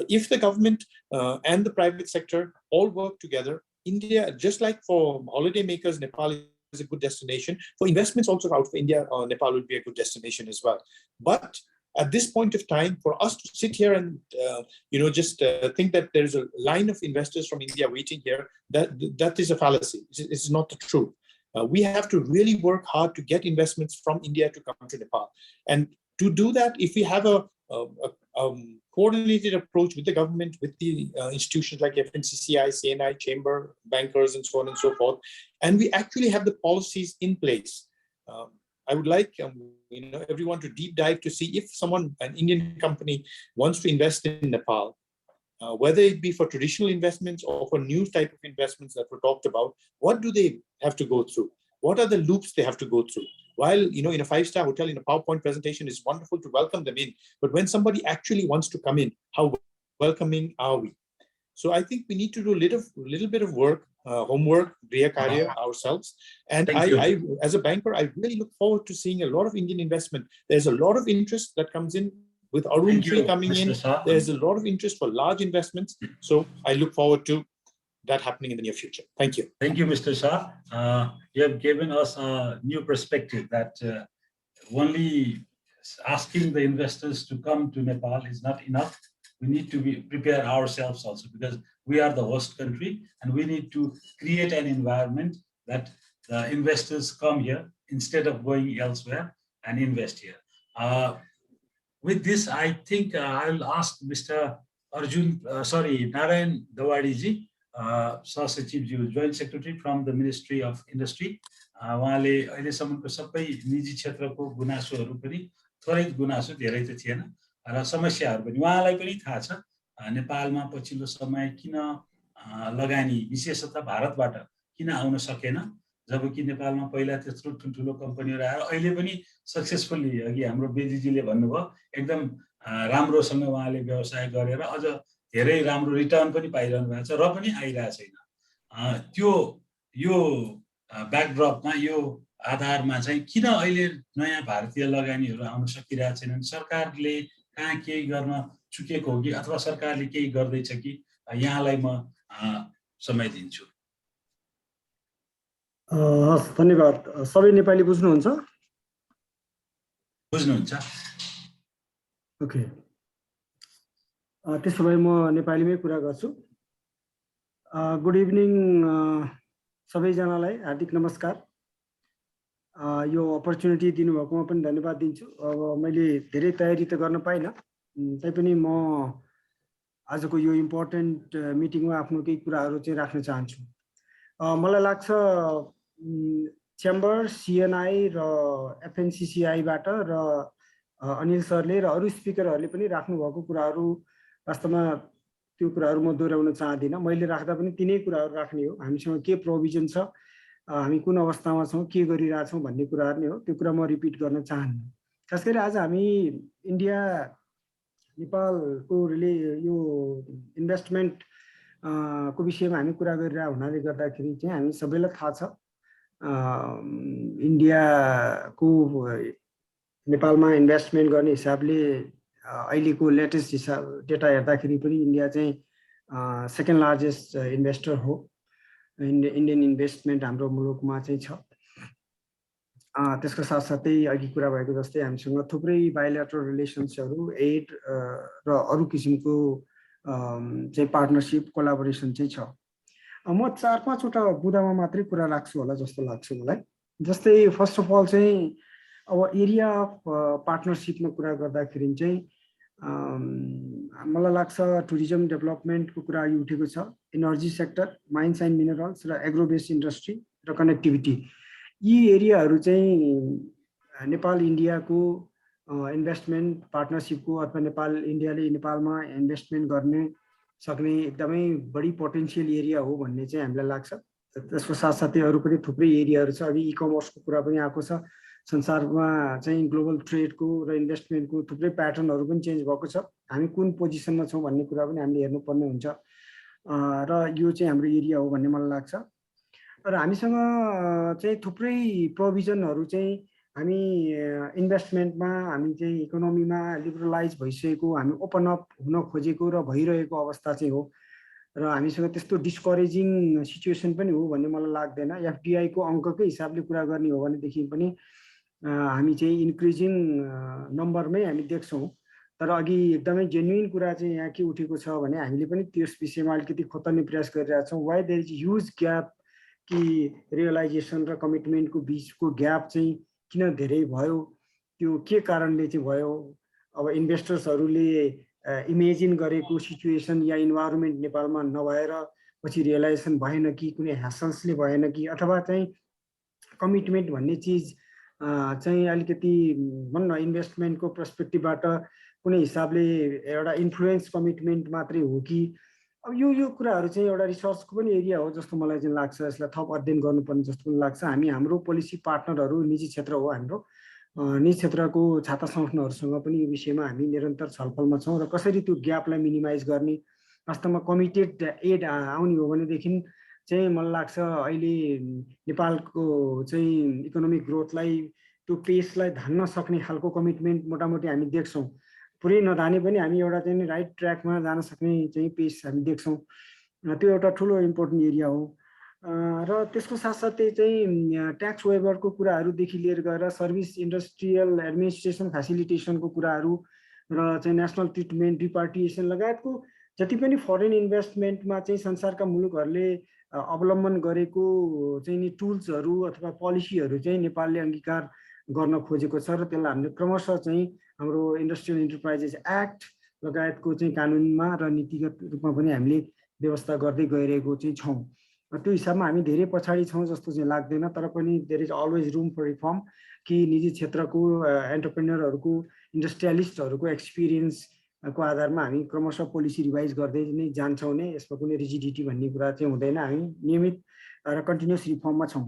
If the government and the private sector all work together, India, just like for holidaymakers, Nepal is is a good destination. For investments also out of India, Nepal would be a good destination as well. But at this point of time, for us to sit here and just think that there is a line of investors from India waiting here, that is a fallacy. It's not the truth. We have to really work hard to get investments from India to come to Nepal. And to do that, if we have a coordinated approach with the government, with the institutions like FNCCI, CNI, Chamber, bankers, and so on and so forth, and we actually have the policies in place. I would like everyone to deep dive to see if an Indian company wants to invest in Nepal, whether it be for traditional investments or for new type of investments that were talked about, what do they have to go through? What are the loops they have to go through? While, in a 5-star hotel, in a PowerPoint presentation, it's wonderful to welcome them in. But when somebody actually wants to come in, how welcoming are we? So I think we need to do a little bit of work, homework, Griha Karya ourselves. And I, as a banker, I really look forward to seeing a lot of Indian investment. There's a lot of interest that comes in with Arun Tree coming in. There's a lot of interest for large investments. So I look forward to that happening in the near future. Thank you. Thank you, Mr. Shah. You have given us a new perspective that only asking the investors to come to Nepal is not enough. We need to prepare ourselves also, because we are the host country and we need to create an environment that the investors come here instead of going elsewhere and invest here. With this, I think I'll ask Mr. Narayan Dawadi-ji, Sahsachivji, Joint Secretary from the Ministry of Industry. उहाँले अहिलेसम्मको सबै निजी क्षेत्रको गुनासोहरू पनि त्वरित गुनासो धेरै त थिएन र समस्याहरू पनि उहाँलाई पनि थाहा छ नेपालमा पछिल्लो समय किन लगानी विशेषतः भारतबाट किन आउन सकेन, जबकि नेपालमा पहिला त्यत्रो ठुल्ठुलो कम्पनीहरू आएर अहिले पनि सक्सेसफुल्ली अघि हाम्रो बेजीजीले भन्नुभयो एकदम राम्रोसँग उहाँले व्यवसाय गरेर अझ धेरै राम्रो रिटर्न पनि पाइरहनु भएको छ र पनि आइरहेको छैन। यो ब्याकड्रपमा यो आधारमा चाहिँ किन अहिले नयाँ भारतीय लगानीहरू आउन सकिरहेको छैनन्? सरकारले कहाँ केही गर्न चुकेको हो कि अथवा सरकारले केही गर्दैछ कि? यहाँलाई म समय दिन्छु। धन्यवाद। सबै नेपाली बुझ्नुहुन्छ? बुझ्नुहुन्छ? ओके, त्यसो भए म नेपालीमै कुरा गर्छु। गुड इभिनिङ सबैजनालाई, हार्दिक नमस्कार। यो अपर्च्युनिटी दिनुभएकोमा पनि धन्यवाद दिन्छु। अब मैले धेरै तयारी त गर्न पाइनँ, तैपनि म आजको यो इम्पोर्टेन्ट मिटिङमा आफ्नो केही कुराहरू चाहिँ राख्न चाहन्छु। मलाई लाग्छ चेम्बर, सिएनआई र एफएनसिसिआईबाट र अनिल सरले र अरू स्पिकरहरूले पनि राख्नुभएको कुराहरू वास्तवमा त्यो कुराहरू म दोहोऱ्याउन चाहदिनँ। मैले राख्दा पनि तिनै कुराहरू राख्ने हो। हामीसँग के प्रोभिजन छ, हामी कुन अवस्थामा छौँ, के गरिरहेछौँ भन्ने कुराहरू नै हो। त्यो कुरा म रिपिट गर्न चाहन्न। खास गरी आज हामी इन्डिया नेपालको यो इन्भेस्टमेन्ट को विषयमा हामी कुरा गरिरहेको हुनाले गर्दाखेरि चाहिँ हामी सबैलाई थाहा छ इन्डियाको नेपालमा इन्भेस्टमेन्ट गर्ने हिसाबले अहिलेको लेटेस्ट हिसाब डेटा हेर्दाखेरि पनि इन्डिया चाहिँ सेकेन्ड लार्जेस्ट इन्भेस्टर हो। इन्डियन इन्भेस्टमेन्ट हाम्रो मुलुकमा चाहिँ छ। त्यसको साथसाथै अघि कुरा भएको जस्तै हामीसँग थुप्रै बाइलेटरल रिलेसन्सहरू, एड र अरू किसिमको चाहिँ पार्टनरसिप, कोलाबोरेसन चाहिँ छ। म 4-5वटा बुदामा मात्रै कुरा राख्छु होला जस्तो लाग्छ मलाई। जस्तै फर्स्ट अफ अल चाहिँ अब एरिया अफ पार्टनरसिपमा कुरा गर्दाखेरि चाहिँ मलाई लाग्छ टुरिज्म डेभलपमेन्टको कुरा अघि उठेको छ, energy sector, mines and minerals र एग्रो बेस्ड इन्डस्ट्री र कनेक्टिभिटी। यी एरियाहरू चाहिँ नेपाल इन्डियाको इन्भेस्टमेन्ट पार्टनरसिपको अथवा नेपाल इन्डियाले नेपालमा इन्भेस्टमेन्ट गर्ने सक्ने एकदमै बढी पोटेन्सियल एरिया हो भन्ने चाहिँ हामीलाई लाग्छ। त्यसको साथसाथै अरू पनि थुप्रै एरियाहरू छ। अघि इकमर्सको कुरा पनि आएको छ। संसारमा चाहिँ ग्लोबल ट्रेडको र इन्भेस्टमेन्टको थुप्रै प्याटर्नहरू पनि चेन्ज भएको छ। हामी कुन पोजिसनमा छौँ भन्ने कुरा पनि हामीले हेर्नुपर्ने हुन्छ र यो चाहिँ हाम्रो एरिया हो भन्ने मलाई लाग्छ। र हामीसँग चाहिँ थुप्रै प्रोभिजनहरू चाहिँ हामी इन्भेस्टमेन्टमा हामी चाहिँ इकोनोमीमा लिबरलाइज भइसकेको, हामी ओपन अप हुन खोजेको र भइरहेको अवस्था चाहिँ हो। र हामीसँग त्यस्तो डिस्करेजिङ सिचुएसन पनि हो भन्ने मलाई लाग्दैन। एफडिआई को अङ्ककै हिसाबले कुरा गर्ने हो भनेदेखि पनि हामी चाहिँ इन्क्रिजिङ नम्बरमै हामी देख्छौँ। तर अघि एकदमै जेन्युइन कुरा चाहिँ यहाँ के उठेको छ भने हामीले पनि त्यस विषयमा अलिकति खोतल्ने प्रयास गरिरहेका छौँ। वाइ देयर इज ह्युज ग्याप कि रियलाइजेसन र कमिटमेन्टको बिचको ग्याप चाहिँ किन धेरै भयो, त्यो के कारणले चाहिँ भयो। अब इन्भेस्टर्सहरूले इमेजिन गरेको सिचुएसन या इन्भाइरोमेन्ट नेपालमा नभएर पछि रियलाइजेसन भएन कि कुनै ह्यासल्सले भएन कि अथवा चाहिँ कमिटमेन्ट भन्ने चिज चाहिँ अलिकति भन्न इन्भेस्टमेन्टको पर्सपेक्टिभबाट कुनै हिसाबले एउटा इन्फ्लुएन्स कमिटमेन्ट मात्रै हो कि। अब यो कुराहरू चाहिँ एउटा रिसर्चको पनि एरिया हो जस्तो मलाई चाहिँ लाग्छ। यसलाई थप अध्ययन गर्नुपर्ने जस्तो पनि लाग्छ। हामी हाम्रो पोलिसी पार्टनरहरू निजी क्षेत्र हो, हाम्रो निजी क्षेत्रको छाता संगठनहरूसँग पनि यो विषयमा हामी निरन्तर छलफलमा छौँ र कसरी त्यो ग्यापलाई मिनिमाइज गर्ने। वास्तवमा कमिटेड एड आउने हो भनेदेखि चाहिँ मलाई लाग्छ अहिले नेपालको चाहिँ इकोनोमिक ग्रोथलाई त्यो पेसलाई धान्न सक्ने खालको कमिटमेन्ट मोटामोटी हामी देख्छौँ। पुरै नधाने पनि हामी एउटा चाहिँ राइट ट्र्याकमा जान सक्ने चाहिँ पेस हामी देख्छौँ। त्यो एउटा ठुलो इम्पोर्टेन्ट एरिया हो। र त्यसको साथसाथै चाहिँ ट्याक्स वेभरको कुराहरूदेखि लिएर गएर सर्भिस इन्डस्ट्रियल एडमिनिस्ट्रेसन फेसिलिटेसनको कुराहरू र चाहिँ नेसनल ट्रिटमेन्ट रिपार्टिएसन लगायतको जति पनि फरेन इन्भेस्टमेन्टमा चाहिँ संसारका मुलुकहरूले अवलम्बन गरेको चाहिँ नि टुल्सहरू अथवा पोलिसीहरू चाहिँ नेपालले अङ्गीकार गर्न खोजेको छ र त्यसलाई हामीले क्रमशः चाहिँ हाम्रो इन्डस्ट्रियल इन्टरप्राइजेस एक्ट लगायतको चाहिँ कानुनमा र नीतिगत रूपमा पनि हामीले व्यवस्था गर्दै गइरहेको चाहिँ छौँ। त्यो हिसाबमा हामी धेरै पछाडि छौँ जस्तो चाहिँ लाग्दैन। तर पनि there is always room for reform कि निजी क्षेत्रको एन्टरप्रेन्योरहरूको इन्डस्ट्रियलिस्टहरूको एक्सपिरियन्सको आधारमा हामी क्रमशः पोलिसी रिभाइज गर्दै नै जान्छौँ नै। यसमा कुनै रिजिडिटी भन्ने कुरा चाहिँ हुँदैन। हामी नियमित र कन्टिन्युस रिफर्ममा छौँ।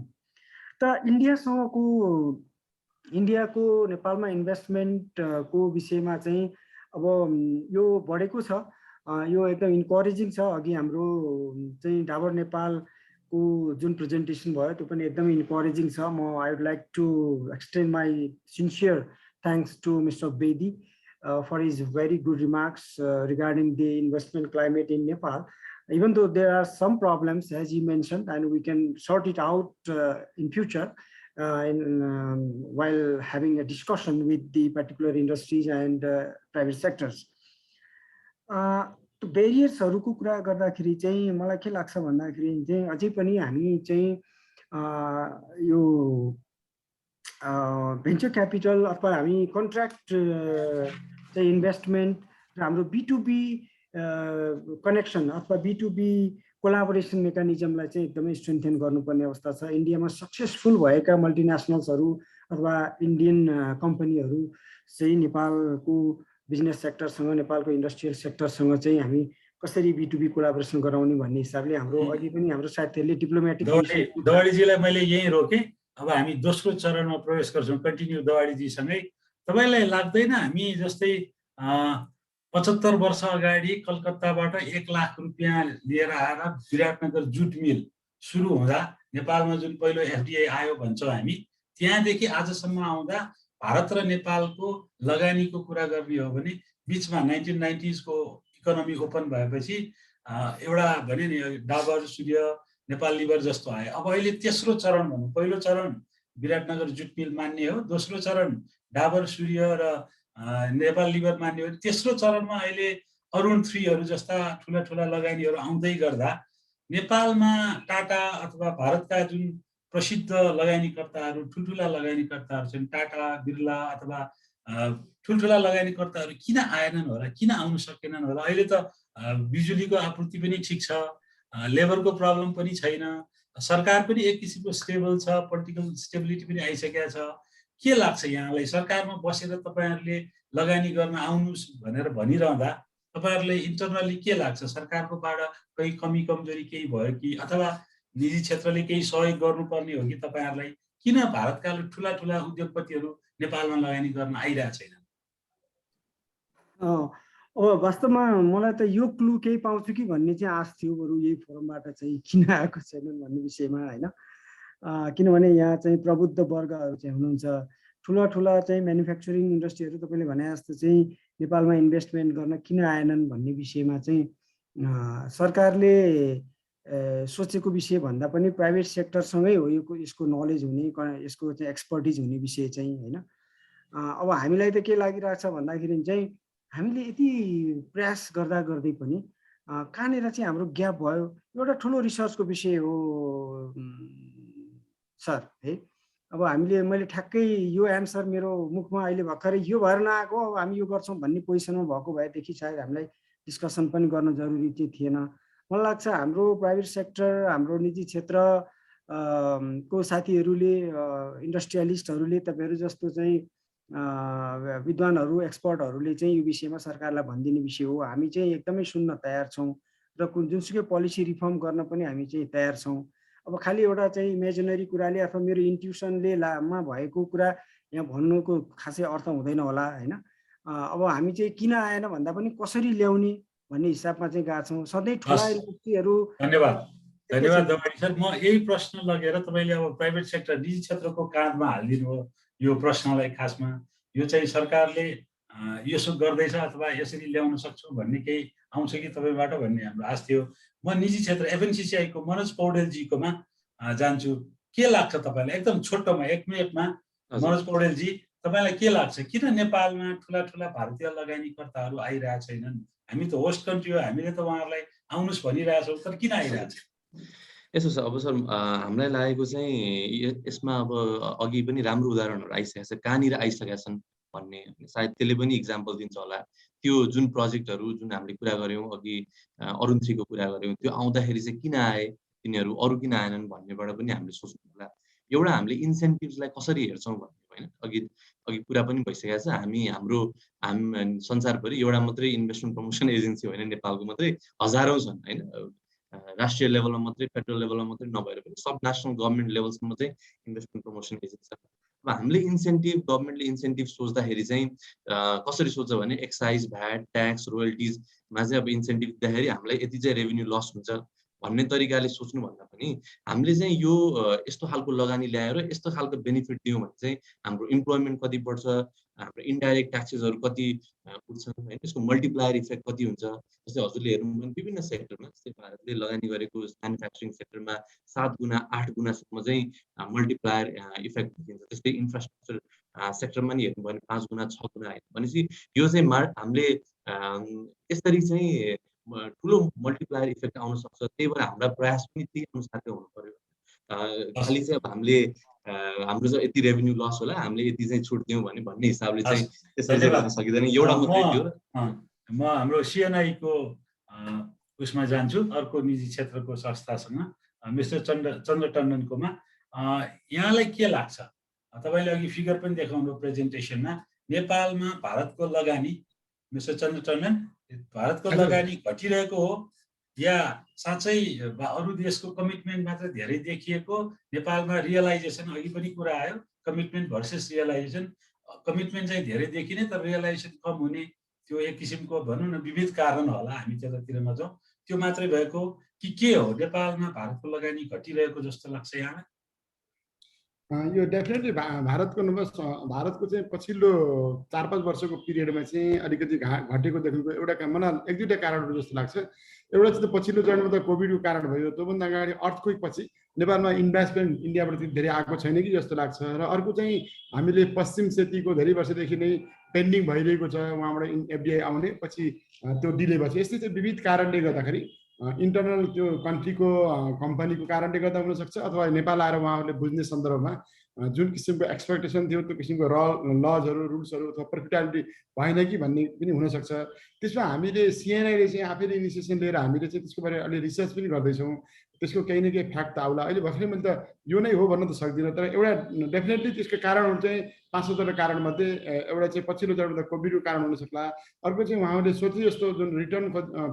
त इन्डियाको नेपालमा इन्भेस्टमेन्टको विषयमा चाहिँ अब यो बढेको छ, यो एकदम इन्करेजिङ छ। अघि हाम्रो चाहिँ डाबर नेपालको जुन प्रेजेन्टेसन भयो त्यो पनि एकदमै इन्करेजिङ छ। म I would like to extend my sincere thanks to mister Bedi for his very good remarks regarding the investment climate in Nepal. Even though there are some problems, as you mentioned, and we can sort it out in future while having a discussion with the particular industries and private sectors. बेरियर्सहरूको कुरा गर्दाखेरि चाहिँ मलाई के लाग्छ भन्दाखेरि चाहिँ अझै पनि हामी चाहिँ यो भेन्चर क्यापिटल अथवा हामी कन्ट्र्याक्ट चाहिँ इन्भेस्टमेन्ट र हाम्रो B2B कनेक्सन अथवा B2B कोलाबोरेसन मेकानिजमलाई चाहिँ एकदमै स्ट्रेन्थेन गर्नुपर्ने अवस्था छ। इन्डियामा सक्सेसफुल भएका मल्टिनेसनल्सहरू अथवा इन्डियन कम्पनीहरू चाहिँ नेपालको बिजनेस सेक्टरसँग नेपालको इन्डस्ट्रियल सेक्टरसँग चाहिँ हामी कसरी B2B कोलाबोरेसन गराउने भन्ने हिसाबले हाम्रो अघि पनि हाम्रो साथीहरूले डिप्लोमेटिक दवाडीजीलाई मैले यहीँ रोकेँ। अब हामी दोस्रो चरणमा प्रवेश गर्छौँ। कन्टिन्यू दवाडीजीसँगै। तपाईँलाई लाग्दैन हामी जस्तै 75 वर्ष अगाडि कलकत्ताबाट 1 लाख रुपियाँ लिएर आएर विराटनगर जुट मिल सुरु हुँदा नेपालमा जुन पहिलो एफडिआई आयो भन्छौँ हामी, त्यहाँदेखि आजसम्म आउँदा भारत र नेपालको लगानीको कुरा गर्ने हो भने बिचमा 1990s को इकोनोमी ओपन भएपछि एउटा भने नि डाबर सूर्य नेपाल लिभर जस्तो आयो। अब अहिले तेस्रो चरण भनौँ, पहिलो चरण विराटनगर जुट मिल मान्ने हो, दोस्रो चरण डाबर सूर्य र नेपाल लिभर मान्ने हो, तेस्रो चरणमा अहिले अरुण 3हरू जस्ता ठुला ठुला लगानीहरू आउँदै गर्दा नेपालमा टाटा अथवा भारतका जुन प्रसिद्ध लगानीकर्ताहरू ठुल्ठुला लगानीकर्ताहरू छन्, टाटा बिर्ला अथवा ठुल्ठुला लगानीकर्ताहरू किन आएनन् होला, किन आउन सकेनन् होला? अहिले त बिजुलीको आपूर्ति पनि ठिक छ, लेबरको प्रब्लम पनि छैन, सरकार पनि एक किसिमको स्टेबल छ, पोलिटिकल स्टेबिलिटी पनि आइसकेको छ। के लाग्छ यहाँलाई? सरकारमा बसेर तपाईँहरूले लगानी गर्न आउनुहोस् भनेर भनिरहँदा तपाईँहरूले इन्टरनली के लाग्छ? सरकारकोबाट कहीँ कमी कमजोरी केही भयो कि अथवा निजी क्षेत्रले केही सहयोग गर्नुपर्ने हो कि तपाईँहरूलाई? किन भारतका ठुला ठुला उद्योगपतिहरू नेपालमा लगानी गर्न आइरहेको छैन? वास्तवमा मलाई त यो क्लु केही पाउँछु कि भन्ने चाहिँ आश थियो बरु यही फोरमबाट चाहिँ किन आएको छैनन् भन्ने विषयमा, होइन? किनभने यहाँ चाहिँ प्रबुद्ध वर्गहरू चाहिँ हुनुहुन्छ, ठुला ठुला चाहिँ म्यानुफ्याक्चरिङ इन्डस्ट्रीहरू तपाईँले भने जस्तो चाहिँ नेपालमा इन्भेस्टमेन्ट गर्न किन आएनन् भन्ने विषयमा चाहिँ सरकारले सोचेको विषय भन्दा पनि प्राइभेट सेक्टरसँगै हो यसको नलेज हुने यसको चाहिँ एक्सपर्टिज हुने विषय चाहिँ हैन। अब हामीलाई त के लागिरहेछ भन्दाखेरि चाहिँ हामीले यति प्रयास गर्दा गर्दै पनि कहाँनिर चाहिँ हाम्रो ग्याप भयो। एउटा ठुलो रिसर्चको विषय हो सर है। अब हामीले मैले ठ्याक्कै यो एन्सर मेरो मुखमा अहिले भर्खरै यो भएर नआएको अब हामी यो गर्छौँ भन्ने पोजिसनमा भएको भएदेखि सायद हामीलाई डिस्कसन पनि गर्न जरुरी चाहिँ थिएन। मलाई लाग्छ हाम्रो प्राइभेट सेक्टर हाम्रो निजी क्षेत्र को साथीहरूले इन्डस्ट्रियलिस्टहरूले तपाईँहरू जस्तो चाहिँ विद्वानहरू एक्सपर्टहरूले चाहिँ यो विषयमा सरकारलाई भनिदिने विषय हो। हामी चाहिँ एकदमै सुन्न तयार छौँ र जुनसुकै पोलिसी रिफर्म गर्न पनि हामी चाहिँ तयार छौँ। अब खालि एउटा चाहिँ इमेजिनरी कुराले अथवा मेरो इन्ट्युसनले मा भएको कुरा यहाँ भन्नुको खासै अर्थ हुँदैन होला हैन। अब हामी चाहिँ किन आएन भन्दा पनि कसरी ल्याउने भन्ने हिसाबमा चाहिँ गएको छौँ। सधैँ ठुला इन्डस्ट्रीहरू। धन्यवाद धन्यवाद दबाई सर। म यही प्रश्न लगेर तपाईँले अब प्राइभेट सेक्टर निजी क्षेत्रको काँधमा हालिदिनु हो यो प्रश्नलाई। खासमा यो चाहिँ सरकारले यसो गर्दैछ अथवा यसरी ल्याउन सक्छौँ भन्ने केही आउँछ कि तपाईँबाट भन्ने हाम्रो आश थियो। म निजी क्षेत्र एफएनसिसिआईको मनोज पौडेलजीकोमा जान्छु। के लाग्छ तपाईँलाई एकदम छोटोमा 1 मिनटमा मनोज पौडेलजी तपाईँलाई के लाग्छ किन नेपालमा ठुला ठुला भारतीय लगानीकर्ताहरू आइरहेको छैनन्? हामी त होस्ट कन्ट्री हो, हामीले त उहाँहरूलाई आउनुहोस् भनिरहेछौँ, तर किन आइरहेको छ? यसो छ अब सर हामीलाई लागेको चाहिँ यसमा अब अघि पनि राम्रो उदाहरणहरू आइसकेको छ कहाँनिर आइसकेका छन् भन्ने सायद त्यसले पनि इक्जाम्पल दिन्छ होला। त्यो जुन प्रोजेक्टहरू जुन हामीले कुरा गऱ्यौँ अघि अरुण 3 को कुरा गऱ्यौँ त्यो आउँदाखेरि चाहिँ किन आए तिनीहरू अरू किन आएनन् भन्नेबाट पनि हामीले सोच्नु होला। एउटा हामीले इन्सेन्टिभ्सलाई कसरी हेर्छौँ भन्ने होइन अघि कुरा पनि भइसकेको छ। हाम्रो संसारभरि एउटा मात्रै इन्भेस्टमेन्ट प्रमोसन एजेन्सी होइन नेपालको मात्रै हजारौँ छन् होइन। राष्ट्रिय लेभलमा मात्रै फेडरल लेभलमा मात्रै नभएर पनि सब नेसनल गभर्मेन्ट लेभलसम्म चाहिँ इन्भेस्टमेन्ट प्रमोसन एजेन्सी छ। अब हामीले इन्सेन्टिभ गभर्मेन्टले इन्सेन्टिभ सोच्दाखेरि चाहिँ कसरी सोच्छ भने एक्साइज भ्याट ट्याक्स रोयल्टिजमा चाहिँ अब इन्सेन्टिभ दिँदाखेरि हामीलाई यति चाहिँ रेभेन्यू लस हुन्छ भन्ने तरिकाले सोच्नु भन्दा पनि हामीले चाहिँ यो यस्तो खालको लगानी ल्याएर यस्तो खालको बेनिफिट दियौँ भने चाहिँ हाम्रो इम्प्लोइमेन्ट कति बढ्छ, हाम्रो इन्डाइरेक्ट ट्याक्सेसहरू कति उठ्छन् होइन, त्यसको मल्टिप्लायर इफेक्ट कति हुन्छ। जस्तै हजुरले हेर्नु भने विभिन्न सेक्टरमा जस्तै भारतले लगानी गरेको म्यानुफ्याक्चरिङ सेक्टरमा 7 गुणा 8 गुणासम्म चाहिँ मल्टिप्लायर इफेक्ट देखिन्छ। त्यस्तै इन्फ्रास्ट्रक्चर सेक्टरमा नि हेर्नु भने 5 गुणा 6 गुणा होइन भनेपछि यो चाहिँ हामीले यसरी चाहिँ ठुलो मल्टिप्लायर इफेक्ट आउन सक्छ। त्यही भएर हाम्रा प्रयास पनि त्यही अनुसारकै हुनु पर्यो। खालि चाहिँ अब हामीले हाम्रो चाहिँ यति रेभेन्यू लस होला हामीले यति चाहिँ छुट दियौँ भन्ने हिसाबले चाहिँ त्यसरी चाहिँ गर्न सकिँदैन। एउटा मात्रै थियो। म हाम्रो सिएनआई को उसमा जान्छु अर्को निजी क्षेत्रको संस्थासँग मिस्टर चन्द्र टण्डनकोमा। यहाँलाई के लाग्छ? तपाईँले अघि फिगर पनि देखाउनु प्रेजेन्टेसनमा नेपालमा भारतको लगानी मिस्टर चन्द्र टण्डन भारतको लगानी घटिरहेको हो या साँच्चै अरू देशको कमिटमेन्ट मात्र धेरै देखिएको? नेपालमा रियलाइजेसन अघि पनि कुरा आयो कमिटमेन्ट भर्सेस रियलाइजेसन। कमिटमेन्ट चाहिँ धेरै देखिने तर रियलाइजेसन कम हुने त्यो एक किसिमको भनौँ न विविध कारण होला। हामी त्यतातिर नजाउँ। त्यो मात्रै भएको कि के हो? नेपालमा भारतको लगानी घटिरहेको जस्तो लाग्छ यहाँ? यो डेफिनेटली भारतको भारतको चाहिँ पछिल्लो 4-5 वर्षको पिरियडमा चाहिँ अलिकति घटेको देखेको एउटा मलाई 1-2 कारणहरू जस्तो लाग्छ। एउटा चाहिँ पछिल्लो चरणमा त कोभिडको कारण भयो। त्योभन्दा अगाडि अर्थक्वेक पछि नेपालमा इन्भेस्टमेन्ट इन्डियाबाट धेरै आएको छैन कि जस्तो लाग्छ। र अर्को चाहिँ हामीले पश्चिम सेतीको धेरै वर्षदेखि नै पेन्डिङ भइरहेको छ उहाँबाट एफडिआई आउने, पछि त्यो डिले भएछ। यस्तै चाहिँ विविध कारणले गर्दाखेरि इन्टरनल त्यो कन्ट्रीको कम्पनीको कारणले गर्दा हुनसक्छ अथवा नेपाल आएर उहाँहरूले बुझ्ने सन्दर्भमा जुन किसिमको एक्सपेक्टेसन थियो त्यो किसिमको लजहरू रुल्सहरू अथवा प्रफिटेबिलिटी भएन कि भन्ने पनि हुनसक्छ। त्यसमा हामीले सिएनआईले चाहिँ आफैले इनिसिएसन लिएर हामीले चाहिँ त्यसको बारे अलि रिसर्च पनि गर्दैछौँ। त्यसको केही न केही फ्याक्ट त आउला। अहिले भर्खरै मैले त यो नै हो भन्न त सक्दिनँ, तर एउटा डेफिनेटली त्यसको कारणहरू चाहिँ 5-7 कारणमध्ये एउटा चाहिँ पछिल्लो चरणमा कोभिडको कारण हुन सक्ला। अर्को चाहिँ उहाँहरूले सोचे जस्तो जुन रिटर्न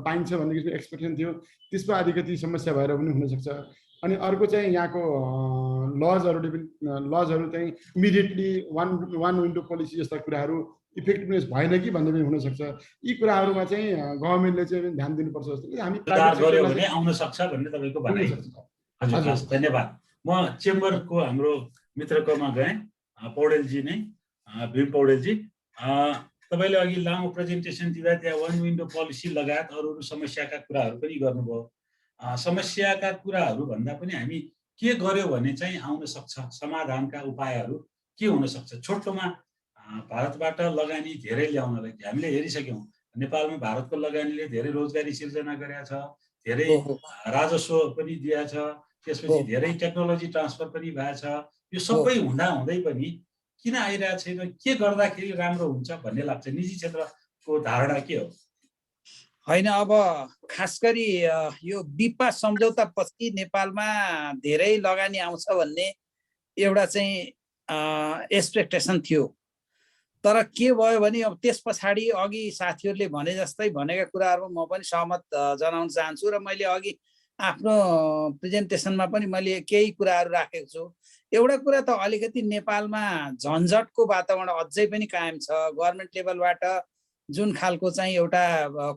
पाइन्छ भन्ने किसिमको एक्सपेक्टेसन थियो त्यसमा अलिकति समस्या भएर पनि हुनसक्छ। अनि अर्को चाहिँ यहाँको लजहरू चाहिँ इमिडिएटली वान विन्डो पोलिसी जस्ता कुराहरू इफेक्टिभनेस भएन कि भन्ने पनि हुनसक्छ। यी कुराहरूमा चाहिँ गभर्मेन्टले चाहिँ ध्यान दिनुपर्छ जस्तो हामी आउन सक्छ भन्ने तपाईँको भनाइ। हजुर धन्यवाद। म चेम्बरको हाम्रो मित्रकोमा गएँ पौडेलजी नै भीम पौडेलजी। तपाईले अघि लामो प्रेजेन्टेसन दिँदा त्यहाँ वन विन्डो पोलिसी लगायत अरू समस्याका कुराहरू पनि गर्नुभयो। समस्याका कुराहरू भन्दा पनि हामी के गर्यो भने चाहिँ आउन सक्छ, समाधानका उपायहरू के हुन सक्छ। छोटोमा भारतबाट लगानी धेरै ल्याउनलाई हामीले हेरिसक्यौँ। नेपालमा भारतको लगानीले धेरै रोजगारी सिर्जना गरेको छ, धेरै राजस्व पनि दिएको छ, त्यसपछि धेरै टेक्नोलोजी ट्रान्सफर पनि भएको छ। यो सबै हुँदा हुँदै पनि किन आइरहेको छैन, के गर्दाखेरि राम्रो हुन्छ भन्ने लाग्छ? निजी क्षेत्रको धारणा के हो? होइन, अब खास गरी यो बिपा सम्झौता पछि नेपालमा धेरै लगानी आउँछ भन्ने एउटा चाहिँ एक्सपेक्टेसन थियो। तर के भयो भने अब त्यस पछाडि अघि साथीहरूले भने जस्तै भनेका कुराहरूमा म पनि सहमत जनाउन चाहन्छु र मैले अघि आफ्नो प्रेजेन्टेसनमा पनि मैले केही कुराहरू राखेको छु। एउटा कुरा त अलिकति नेपालमा झन्झटको वातावरण अझै पनि कायम छ। गभर्नमेन्ट लेभलबाट जुन खालको चाहिँ एउटा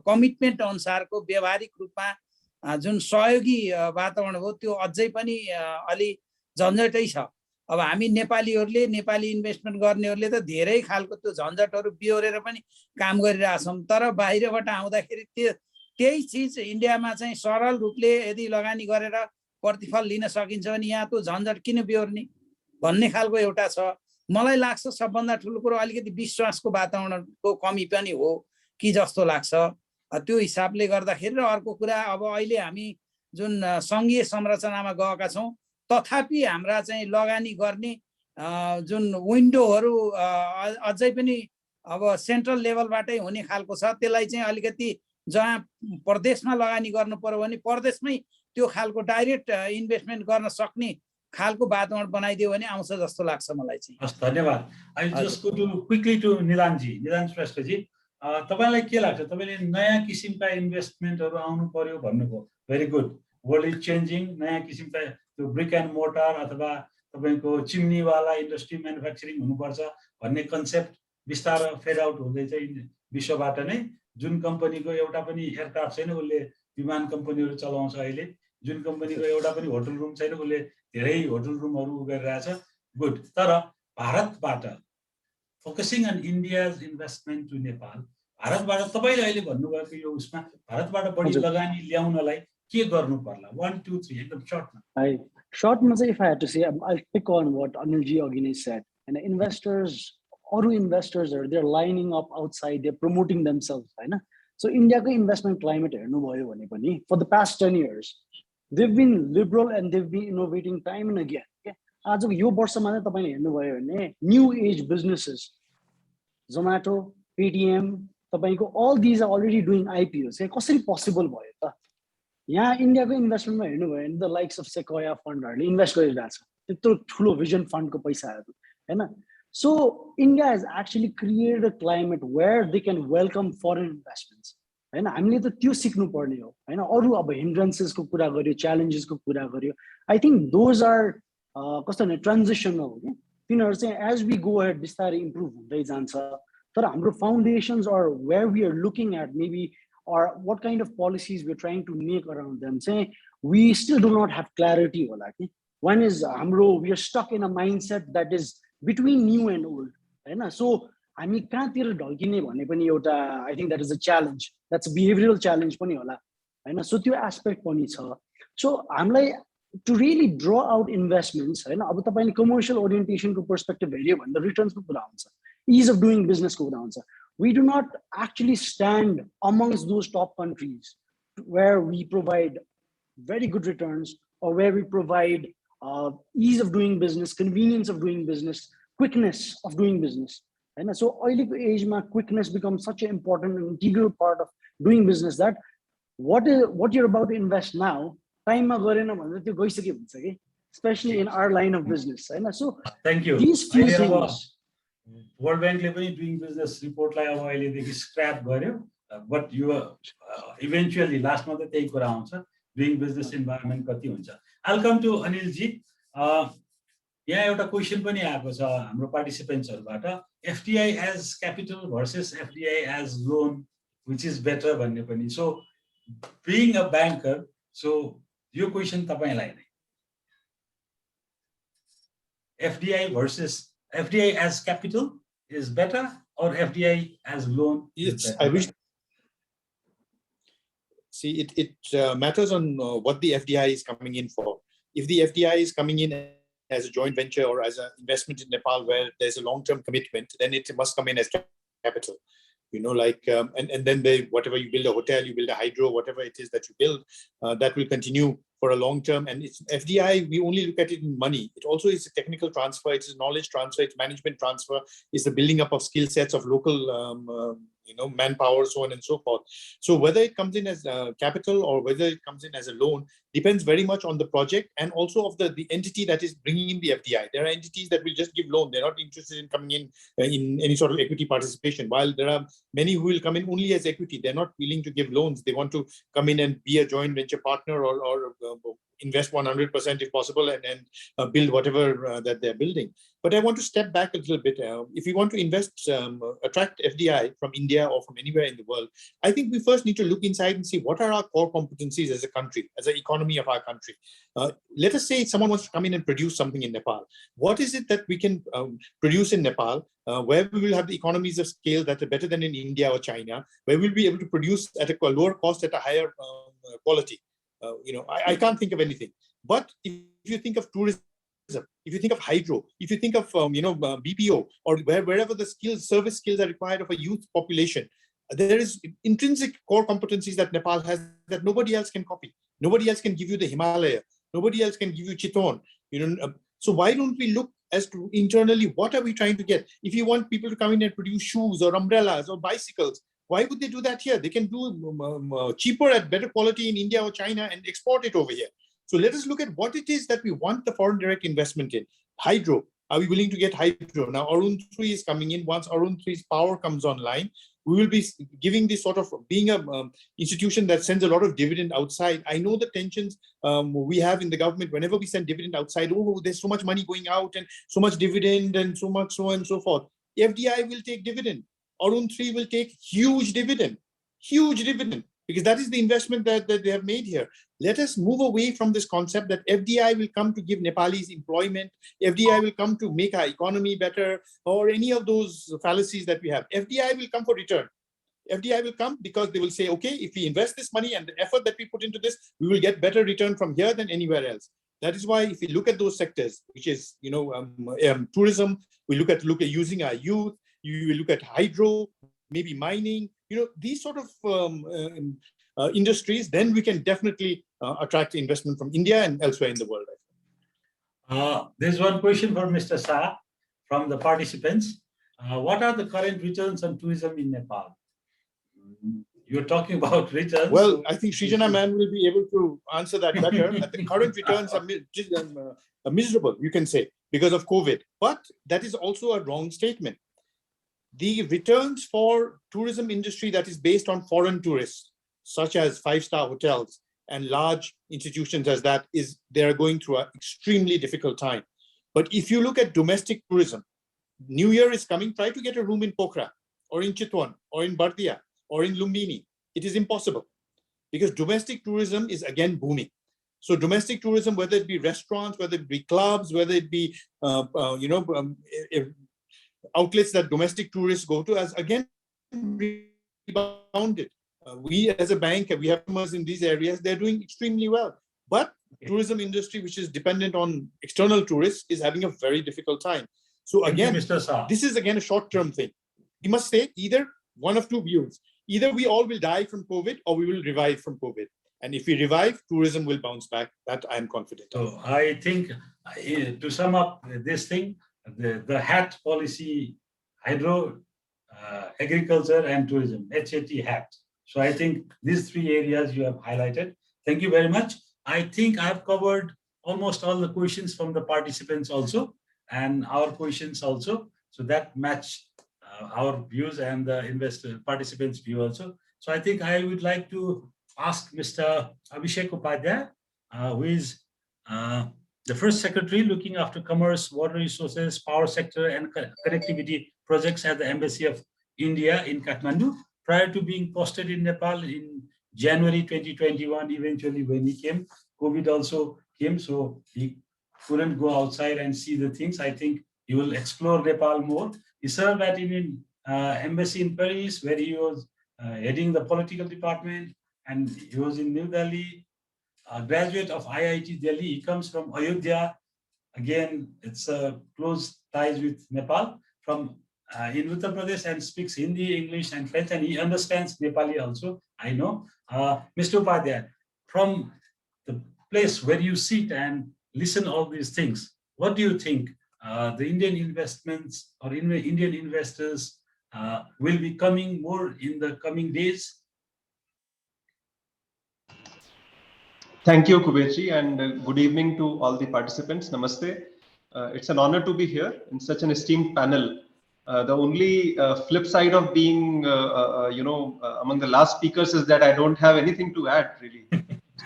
कमिटमेन्ट अनुसारको व्यावहारिक रूपमा जुन सहयोगी वातावरण हो त्यो अझै पनि अलि झन्झटै छ। अब हामी नेपालीहरूले, नेपाली इन्भेस्टमेन्ट गर्नेहरूले त धेरै खालको त्यो झन्झटहरू बिहोरेर पनि काम गरिरहेछौँ। तर बाहिरबाट आउँदाखेरि त्यही चिज इन्डियामा चाहिँ सरल रूपले यदि लगानी गरेर प्रतिफल लिन सकिन्छ भने यहाँ त्यो झन्झट किन बिहोर्ने भन्ने खालको एउटा छ। मलाई लाग्छ सबभन्दा ठुलो कुरो अलिकति विश्वासको वातावरणको कमी पनि हो कि जस्तो लाग्छ। त्यो हिसाबले गर्दाखेरि र अर्को कुरा अब अहिले हामी जुन सङ्घीय संरचनामा गएका छौँ तथापि हाम्रा चाहिँ लगानी गर्ने जुन विन्डोहरू अझै पनि अब सेन्ट्रल लेभलबाटै हुने खालको छ। त्यसलाई चाहिँ अलिकति जहाँ प्रदेशमा लगानी गर्नु पर्यो भने प्रदेशमै त्यो खालको डाइरेक्ट इन्भेस्टमेन्ट गर्न सक्ने खालको वातावरण बनाइदियो भने आउँछ जस्तो लाग्छ मलाई चाहिँ। हस्, धन्यवाद। I just go to quickly to Nidanji, Nidan Shresthaji, तपाईँलाई के लाग्छ? तपाईँले नयाँ किसिमका इन्भेस्टमेन्टहरू आउनु पर्यो भन्नुभयो, very good. World is changing, नयाँ किसिमका त्यो ब्रिक एन्ड मोर्टार अथवा तपाईँको चिम्नीवाला इन्डस्ट्री म्यानुफ्याक्चरिङ हुनुपर्छ भन्ने कन्सेप्ट बिस्तारै फेड आउट हुँदै चाहिँ विश्वबाट नै। जुन कम्पनीको एउटा पनि एयरक्राफ्ट छैन उसले विमान कम्पनीहरू चलाउँछ अहिले। जुन कम्पनीको एउटा पनि होटल रुम छैन उसले धेरै होटल रुमहरू गरिरहेछ। गुड। तर भारतबाट focusing on India's investment to Nepal, भारतबाट तपाईँले अहिले भन्नुभएको यो उसमा भारतबाट बढी लगानी ल्याउनलाई के गर्नु पर्ला? 1 2 3 एकदम सर्टमा। Shortमा चाहिँ if I had to say, I'll pick on what Anilji again said. And investors, अरू investors they're lining up outside, they're promoting themselves, होइन? So इन्डियाको इन्भेस्टमेन्ट क्लाइमेट हेर्नुभयो भने पनि for the past 10 years they've been liberal and they've been innovating time and again. आज यो वर्षमा चाहिँ तपाईँले हेर्नुभयो भने new age businesses, Zomato, Paytm, तपाईँको all these are already doing IPOs. कसरी पोसिबल भयो त? यहाँ इन्डियाको इन्भेस्टमेन्टमा हेर्नुभयो भने द लाइक्स अफ सेक्वाया फन्डहरूले इन्भेस्ट गरिरहेको छ, त्यत्रो ठुलो भिजन फन्डको पैसाहरू, होइन? So India has actually created a climate where they can welcome foreign investments, होइन? हामीले त त्यो सिक्नु पर्ने हो, होइन? अरू अब हिन्ड्रेन्सेसको कुरा गर्यो, च्यालेन्जेसको कुरा गर्यो, आई थिङ्क दोज आर कस्तो भने ट्रान्जिसनल हो कि तिनीहरू चाहिँ एज वी गो हेड बिस्तारै इम्प्रुभ हुँदै जान्छ। तर हाम्रो foundations are where we are looking at maybe or what kind of policies we're trying to make around them, say we still do not have clarity होला कि। One is we are stuck in a mindset that is between new and old, होइन? So हामी कहाँतिर ढल्किने भन्ने पनि एउटा I think that is a challenge, that's a behavioral challenge पनि होला, होइन? So त्यो aspect पनि छ। So हामीलाई to really draw out investments, होइन? अब तपाईँले commercial orientation को perspective हेऱ्यो भने the returns को कुरा हुन्छ, ease of doing business को कुरा हुन्छ। We do not actually stand amongst those top countries where we provide very good returns or where we provide ease of doing business, convenience of doing business, quickness of doing business. And so अहिलेको asthma quickness becomes such an important and integral part of doing business that what you're about to invest now, टाइममा गरेन भने त्यो गइसक्यो भन्छ कि, especially in our line of business, होइन? So thank you. These few things. World ब्याङ्कले पनि डुइङ बिजनेस रिपोर्टलाई अब अहिलेदेखि स्क्रैप गर्यो, बट यो इभेन्चुअली लास्टमा त त्यही कुरा आउँछ, डुइङ बिजनेस इन्भाइरोमेन्ट कति हुन्छ। I come to Anilji. यहाँ एउटा क्वेसन पनि आएको छ हाम्रो पार्टिसिपेन्ट्सहरूबाट, FDI as capital versus FDI as loan which is better भन्ने पनि। So being a banker, so यो क्वेसन तपाईँलाई नै, FDI versus FDI as capital is better or FDI as loan is better? I wish. See, it matters on what the FDI is coming in for. If the FDI is coming in as a joint venture or as an investment in Nepal where there's a long-term commitment, then it must come in as capital. Like, and then whatever you build a hotel, you build a hydro, whatever it is that you build, that will continue for a long term. And it's FDI, we only look at it in money. It also is a technical transfer, it's a knowledge transfer, it's management transfer, it's the building up of skill sets of local manpower, so on and so forth. So whether it comes in as capital or whether it comes in as a loan depends very much on the project and also of the entity that is bringing in the FDI. There are entities that will just give loan. They're not interested in coming in any sort of equity participation, while there are many who will come in only as equity. They're not willing to give loans. They want to come in and be a joint venture partner or invest 100% if possible and build whatever that they're building. But I want to step back a little bit. If we want to invest, attract FDI from India or from anywhere in the world, I think we first need to look inside and see what are our core competencies as a country, as an economy of our country. Let us say someone wants to come in and produce something in Nepal. What is it that we can produce in Nepal where we will have the economies of scale that are better than in India or China, where we'll be able to produce at a lower cost at a higher quality? I can't think of anything. But if you think of tourism, if you think of hydro, if you think of BPO or wherever the service skills are required of a youth population, there is intrinsic core competencies that Nepal has that nobody else can copy. Nobody else can give you the Himalaya. Nobody else can give you Chiton. So why don't we look as to internally what are we trying to get? If you want people to come in and produce shoes or umbrellas or bicycles, why would they do that here? They can do cheaper at better quality in India or China and export it over here. So let us look at what it is that we want the foreign direct investment in. Hydro, are we willing to get hydro? Now Arun 3 is coming in. Once Arun 3's power comes online, we will be giving this sort of being a institution that sends a lot of dividend outside. I know the tensions we have in the government whenever we send dividend outside. Oh, there's so much money going out and so much dividend and so much so on and so forth. FDI will take dividend. Arun 3 will take huge dividend, because that is the investment that they have made here. Let us move away from this concept that FDI will come to give Nepalis employment, FDI will come to make our economy better, or any of those fallacies that we have. FDI will come for return. FDI will come because they will say, okay, if we invest this money and the effort that we put into this, we will get better return from here than anywhere else. That is why if we look at those sectors, which is tourism, we look at using our youth, you will look at hydro, maybe mining, these sort of industries, then we can definitely attract investment from India and elsewhere in the world. There's one question for Mr. Shah from the participants. What are the current returns on tourism in Nepal? You're talking about returns. Well, so I think Srijana man will be able to answer that better. The current returns are miserable, you can say, because of COVID. But that is also a wrong statement. The returns for tourism industry that is based on foreign tourists, such as 5-star hotels and large institutions as that, they are going through an extremely difficult time. But if you look at domestic tourism, New Year is coming, try to get a room in Pokhara or in Chitwan or in Bardia or in Lumbini. It is impossible because domestic tourism is again booming. So domestic tourism, whether it be restaurants, whether it be clubs, whether it be outlets that domestic tourists go to, has again rebounded. We as a bank, we have customers in these areas, they're doing extremely well. But tourism industry, which is dependent on external tourists, is having a very difficult time. So again, this is again a short-term thing. We must say either one of two views. Either we all will die from COVID or we will revive from COVID. And if we revive, tourism will bounce back. That I'm confident. So I think to sum up this thing, the HAT policy, hydro, agriculture and tourism, HAT, HAT. So I think these three areas you have highlighted. Thank you very much. I think I've covered almost all the questions from the participants also and our questions also. So that match our views and the investor participants' view also. So I think I would like to ask Mr. Abhishek Upadhyay, who is the first secretary looking after commerce, water resources, power sector, and connectivity projects at the Embassy of India in Kathmandu. Prior to being posted in Nepal in January 2021, eventually when he came, COVID also came, so he couldn't go outside and see the things. I think he will explore Nepal more. He served at Indian embassy in Paris, where he was heading the political department, and he was in New Delhi. A graduate of IIT Delhi. He comes from Ayodhya. Again, it's close ties with Nepal. From in Uttar Pradesh, and speaks Hindi, English, and French, and he understands Nepali also. I know. Mr. Upadhyay, from the place where you sit and listen all these things, what do you think the Indian investments or Indian investors will be coming more in the coming days? Thank you, Kuberji, and good evening to all the participants. Namaste. It's an honor to be here in such an esteemed panel. The only flip side of being, among the last speakers is that I don't have anything to add, really.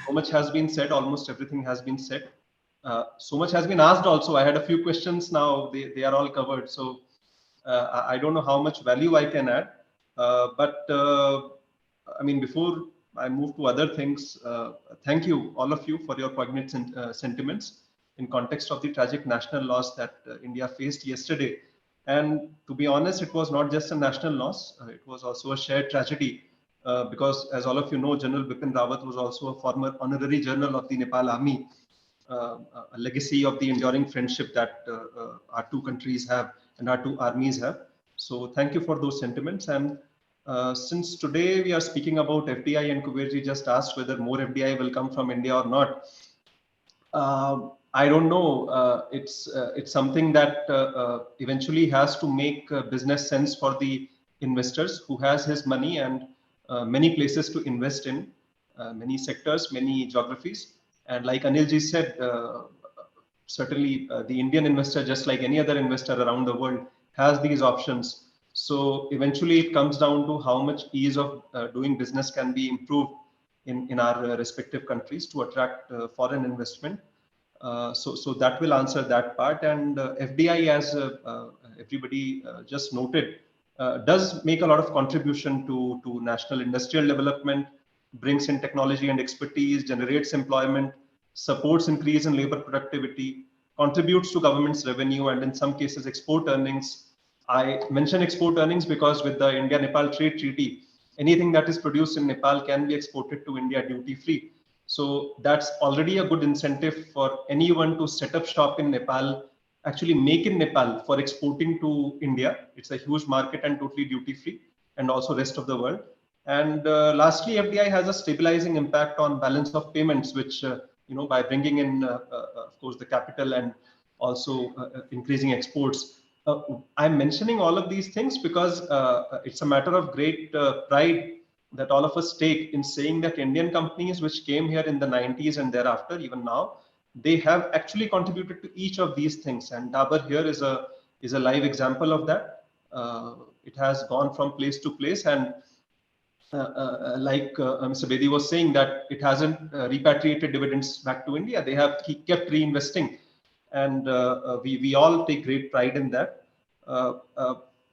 So much has been said, almost everything has been said. So much has been asked also. I had a few questions now, they are all covered. So I don't know how much value I can add. I mean, before I move to other things, thank you, all of you, for your poignant sentiments in context of the tragic national loss that India faced yesterday. And to be honest, it was not just a national loss, it was also a shared tragedy. Because as all of you know, General Bipin Rawat was also a former honorary general of the Nepal Army, a legacy of the enduring friendship that our two countries have and our two armies have. So thank you for those sentiments. And since today we are speaking about FDI, and Kuberji just asked whether more FDI will come from India or not. I don't know. It's something that eventually has to make business sense for the investors who has his money and many places to invest in, many sectors, many geographies. And like Anilji said, certainly the Indian investor, just like any other investor around the world, has these options. So eventually it comes down to how much ease of doing business can be improved in our respective countries to attract foreign investment. So that will answer that part. And FDI, as everybody just noted, does make a lot of contribution to national industrial development, brings in technology and expertise, generates employment, supports increase in labor productivity, contributes to government's revenue, and in some cases export earnings. I mention export earnings because with the India-Nepal Trade Treaty, anything that is produced in Nepal can be exported to India duty-free. So that's already a good incentive for anyone to set up shop in Nepal, actually make in Nepal for exporting to India. It's a huge market and totally duty-free, and also rest of the world. And lastly, FDI has a stabilizing impact on balance of payments, which by bringing in, of course, the capital and also increasing exports. I'm mentioning all of these things because it's a matter of great pride that all of us take in saying that Indian companies which came here in the 90s and thereafter, even now, they have actually contributed to each of these things. And Dabur here is a live example of that. It has gone from place to place, and like Mr. Bedi was saying, that it hasn't repatriated dividends back to India. They have kept reinvesting, and we all take great pride in that.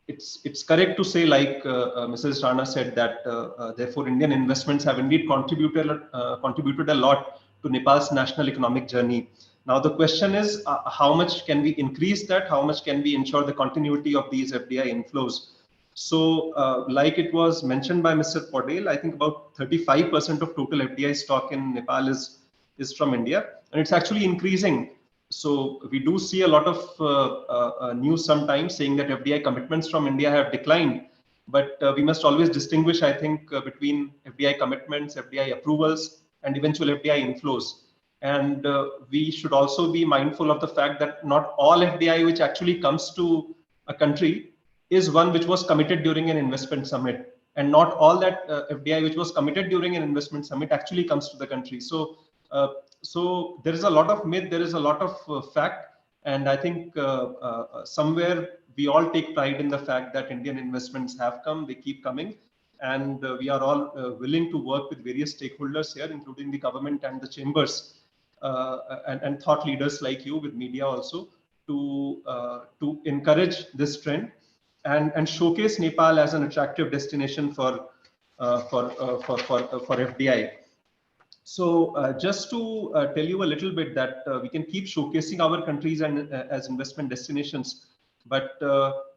It's correct to say, like Mrs. Rana said, that therefore Indian investments have indeed contributed a lot to Nepal's national economic journey. Now the question is, how much can we increase that? How much can we ensure the continuity of these FDI inflows? So, like it was mentioned by Mr. Podel, I think about 35% of total FDI stock in Nepal is from India, and it's actually increasing. So we do see a lot of news sometimes saying that FDI commitments from India have declined, but we must always distinguish, I think, between FDI commitments, FDI approvals, and eventual FDI inflows. And we should also be mindful of the fact that not all FDI which actually comes to a country is one which was committed during an investment summit, and not all that FDI which was committed during an investment summit actually comes to the country. So so there is a lot of myth, there is a lot of fact, and I think somewhere we all take pride in the fact that Indian investments have come, they keep coming, and we are all willing to work with various stakeholders here, including the government and the chambers, and thought leaders like you, with media also, to encourage this trend and showcase Nepal as an attractive destination for FDI. So just to tell you a little bit that we can keep showcasing our countries and as investment destinations, but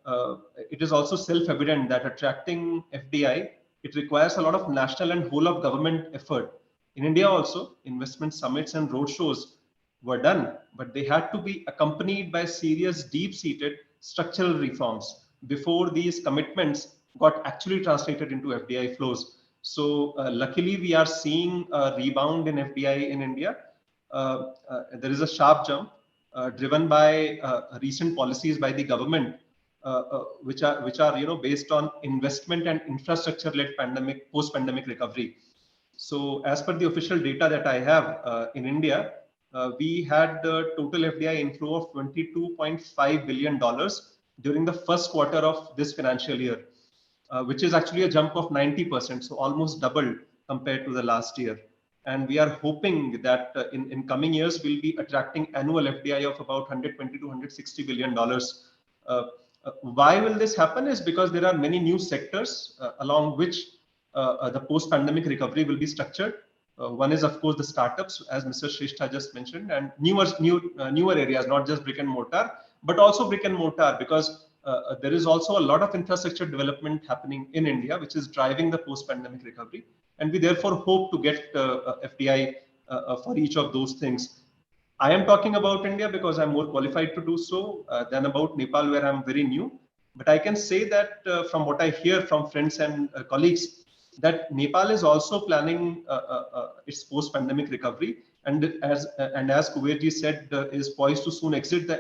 it is also self-evident that attracting FDI, it requires a lot of national and whole of government effort. In India also, investment summits and roadshows were done, but they had to be accompanied by serious, deep-seated structural reforms before these commitments got actually translated into FDI flows. So luckily, we are seeing a rebound in FDI in India. There is a sharp jump driven by recent policies by the government, which are based on investment and infrastructure-led post-pandemic recovery. So as per the official data that I have in India, we had the total FDI inflow of $22.5 billion during the first quarter of this financial year, which is actually a jump of 90%, so almost doubled compared to the last year. And we are hoping that in coming years, we'll be attracting annual FDI of about $120 to $160 billion. Why will this happen is because there are many new sectors along which the post-pandemic recovery will be structured. One is, of course, the startups, as Mr. Shrestha just mentioned, and newer areas, not just brick and mortar, but also brick and mortar, because there is also a lot of infrastructure development happening in India, which is driving the post-pandemic recovery. And we therefore hope to get FDI for each of those things. I am talking about India because I'm more qualified to do so than about Nepal, where I'm very new. But I can say that from what I hear from friends and colleagues, that Nepal is also planning its post-pandemic recovery, and as Kuberji said, is poised to soon exit the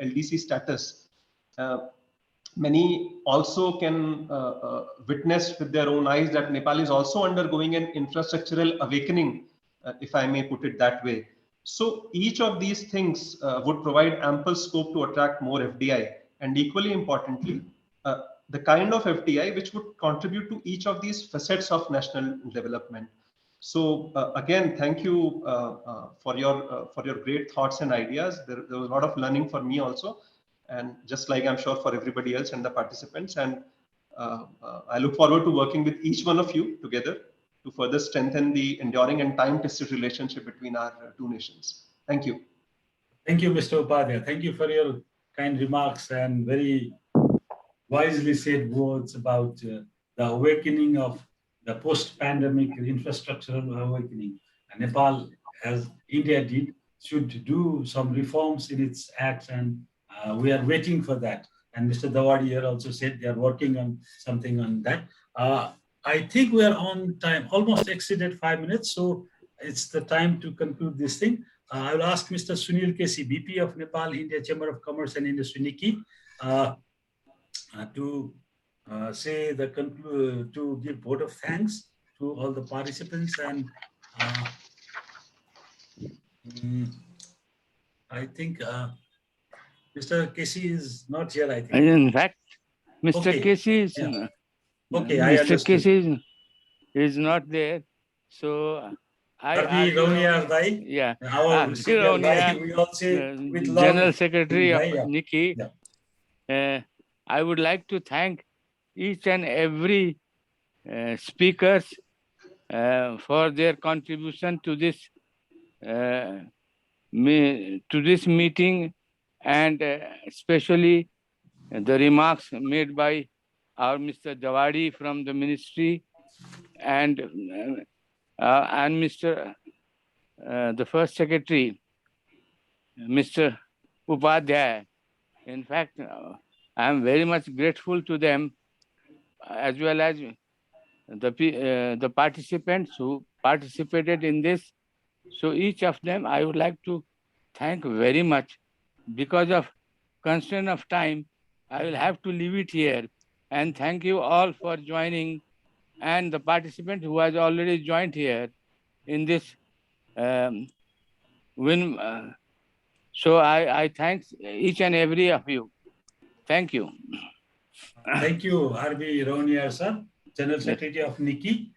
LDC status. Many also can witness with their own eyes that Nepal is also undergoing an infrastructural awakening, if I may put it that way. So each of these things would provide ample scope to attract more FDI, and equally importantly, the kind of FDI which would contribute to each of these facets of national development. So again, thank you for your great thoughts and ideas. There was a lot of learning for me also, and just like I'm sure for everybody else and the participants. And I look forward to working with each one of you together to further strengthen the enduring and time-tested relationship between our two nations. Thank you. Thank you, Mr. Upadhyay. Thank you for your kind remarks and very wisely said words about the awakening of the post-pandemic infrastructural awakening. Nepal, as India did, should do some reforms in its acts, and we are waiting for that. And Mr. Dawadi here also said they are working on something on that. I think we are on time, almost exceeded 5 minutes, so it's the time to conclude this thing. I will ask Mr. Sunil Kesi, BP of Nepal India Chamber of Commerce and Industry, NIKI, to say to give vote of thanks to all the participants, and I think Mr. Kesi is not here. I think. In fact, Mr. Okay. Kesi is okay. I Mr. understood. Kesi is not there, so I ask yeah. Our we all say with love, General Secretary of yeah. NIKI. Yeah. I would like to thank each and every speakers for their contribution to this meeting, and especially the remarks made by our Mr. Dawadi from the ministry, and Mr. The first secretary, Mr. Upadhyay. In fact, I am very much grateful to them, as well as the participants who participated in this. So each of them, I would like to thank very much. Because of constraint of time, I will have to leave it here. And thank you all for joining, and the participant who has already joined here in this so I thank each and every of you. Thank you. Thank you, R.B. Roniar, sir, General Secretary of NIKI.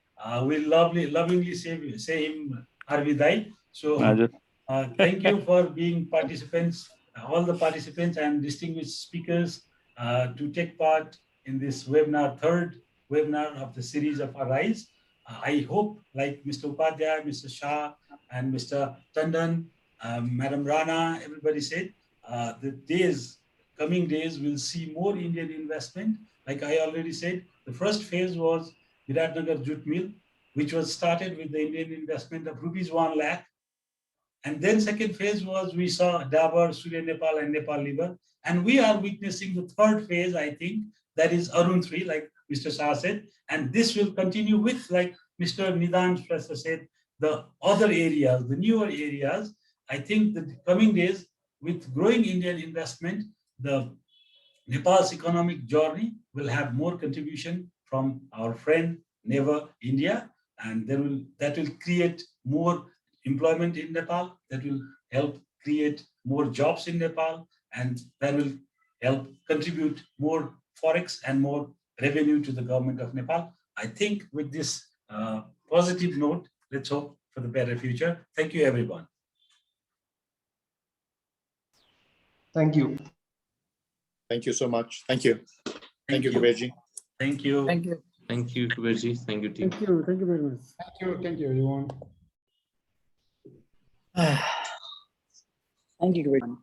We lovingly say him R.B. Dai. So thank you for being participants, all the participants and distinguished speakers to take part in this webinar, third webinar of the series of Arise. I hope, like Mr. Upadhyay, Mr. Shah, and Mr. Tandon, Madam Rana, everybody said, the days coming days we'll see more Indian investment. Like I already said, the first phase was Viratnagar Jute Mill, which was started with the Indian investment of rupees 1 lakh. And then second phase was we saw Dabur, Surya Nepal, and Nepal Liver. And we are witnessing the third phase, I think, that is Arun 3, like Mr. Shah said. And this will continue with, like Mr. Nidan Shrestha said, the other areas, the newer areas. I think the coming days, with growing Indian investment, the Nepal's economic journey will have more contribution from our friend, neighbor, India, and that will create more employment in Nepal, that will help create more jobs in Nepal, and that will help contribute more forex and more revenue to the government of Nepal. I think with this positive note, let's hope for the better future. Thank you, everyone. Thank you. Thank you so much. Thank you. Thank you, Kuberji. Thank you. Thank you. Thank you, Kuberji. Thank you, team. Thank you. Thank you very much. Thank you, everyone. Thank you, everyone.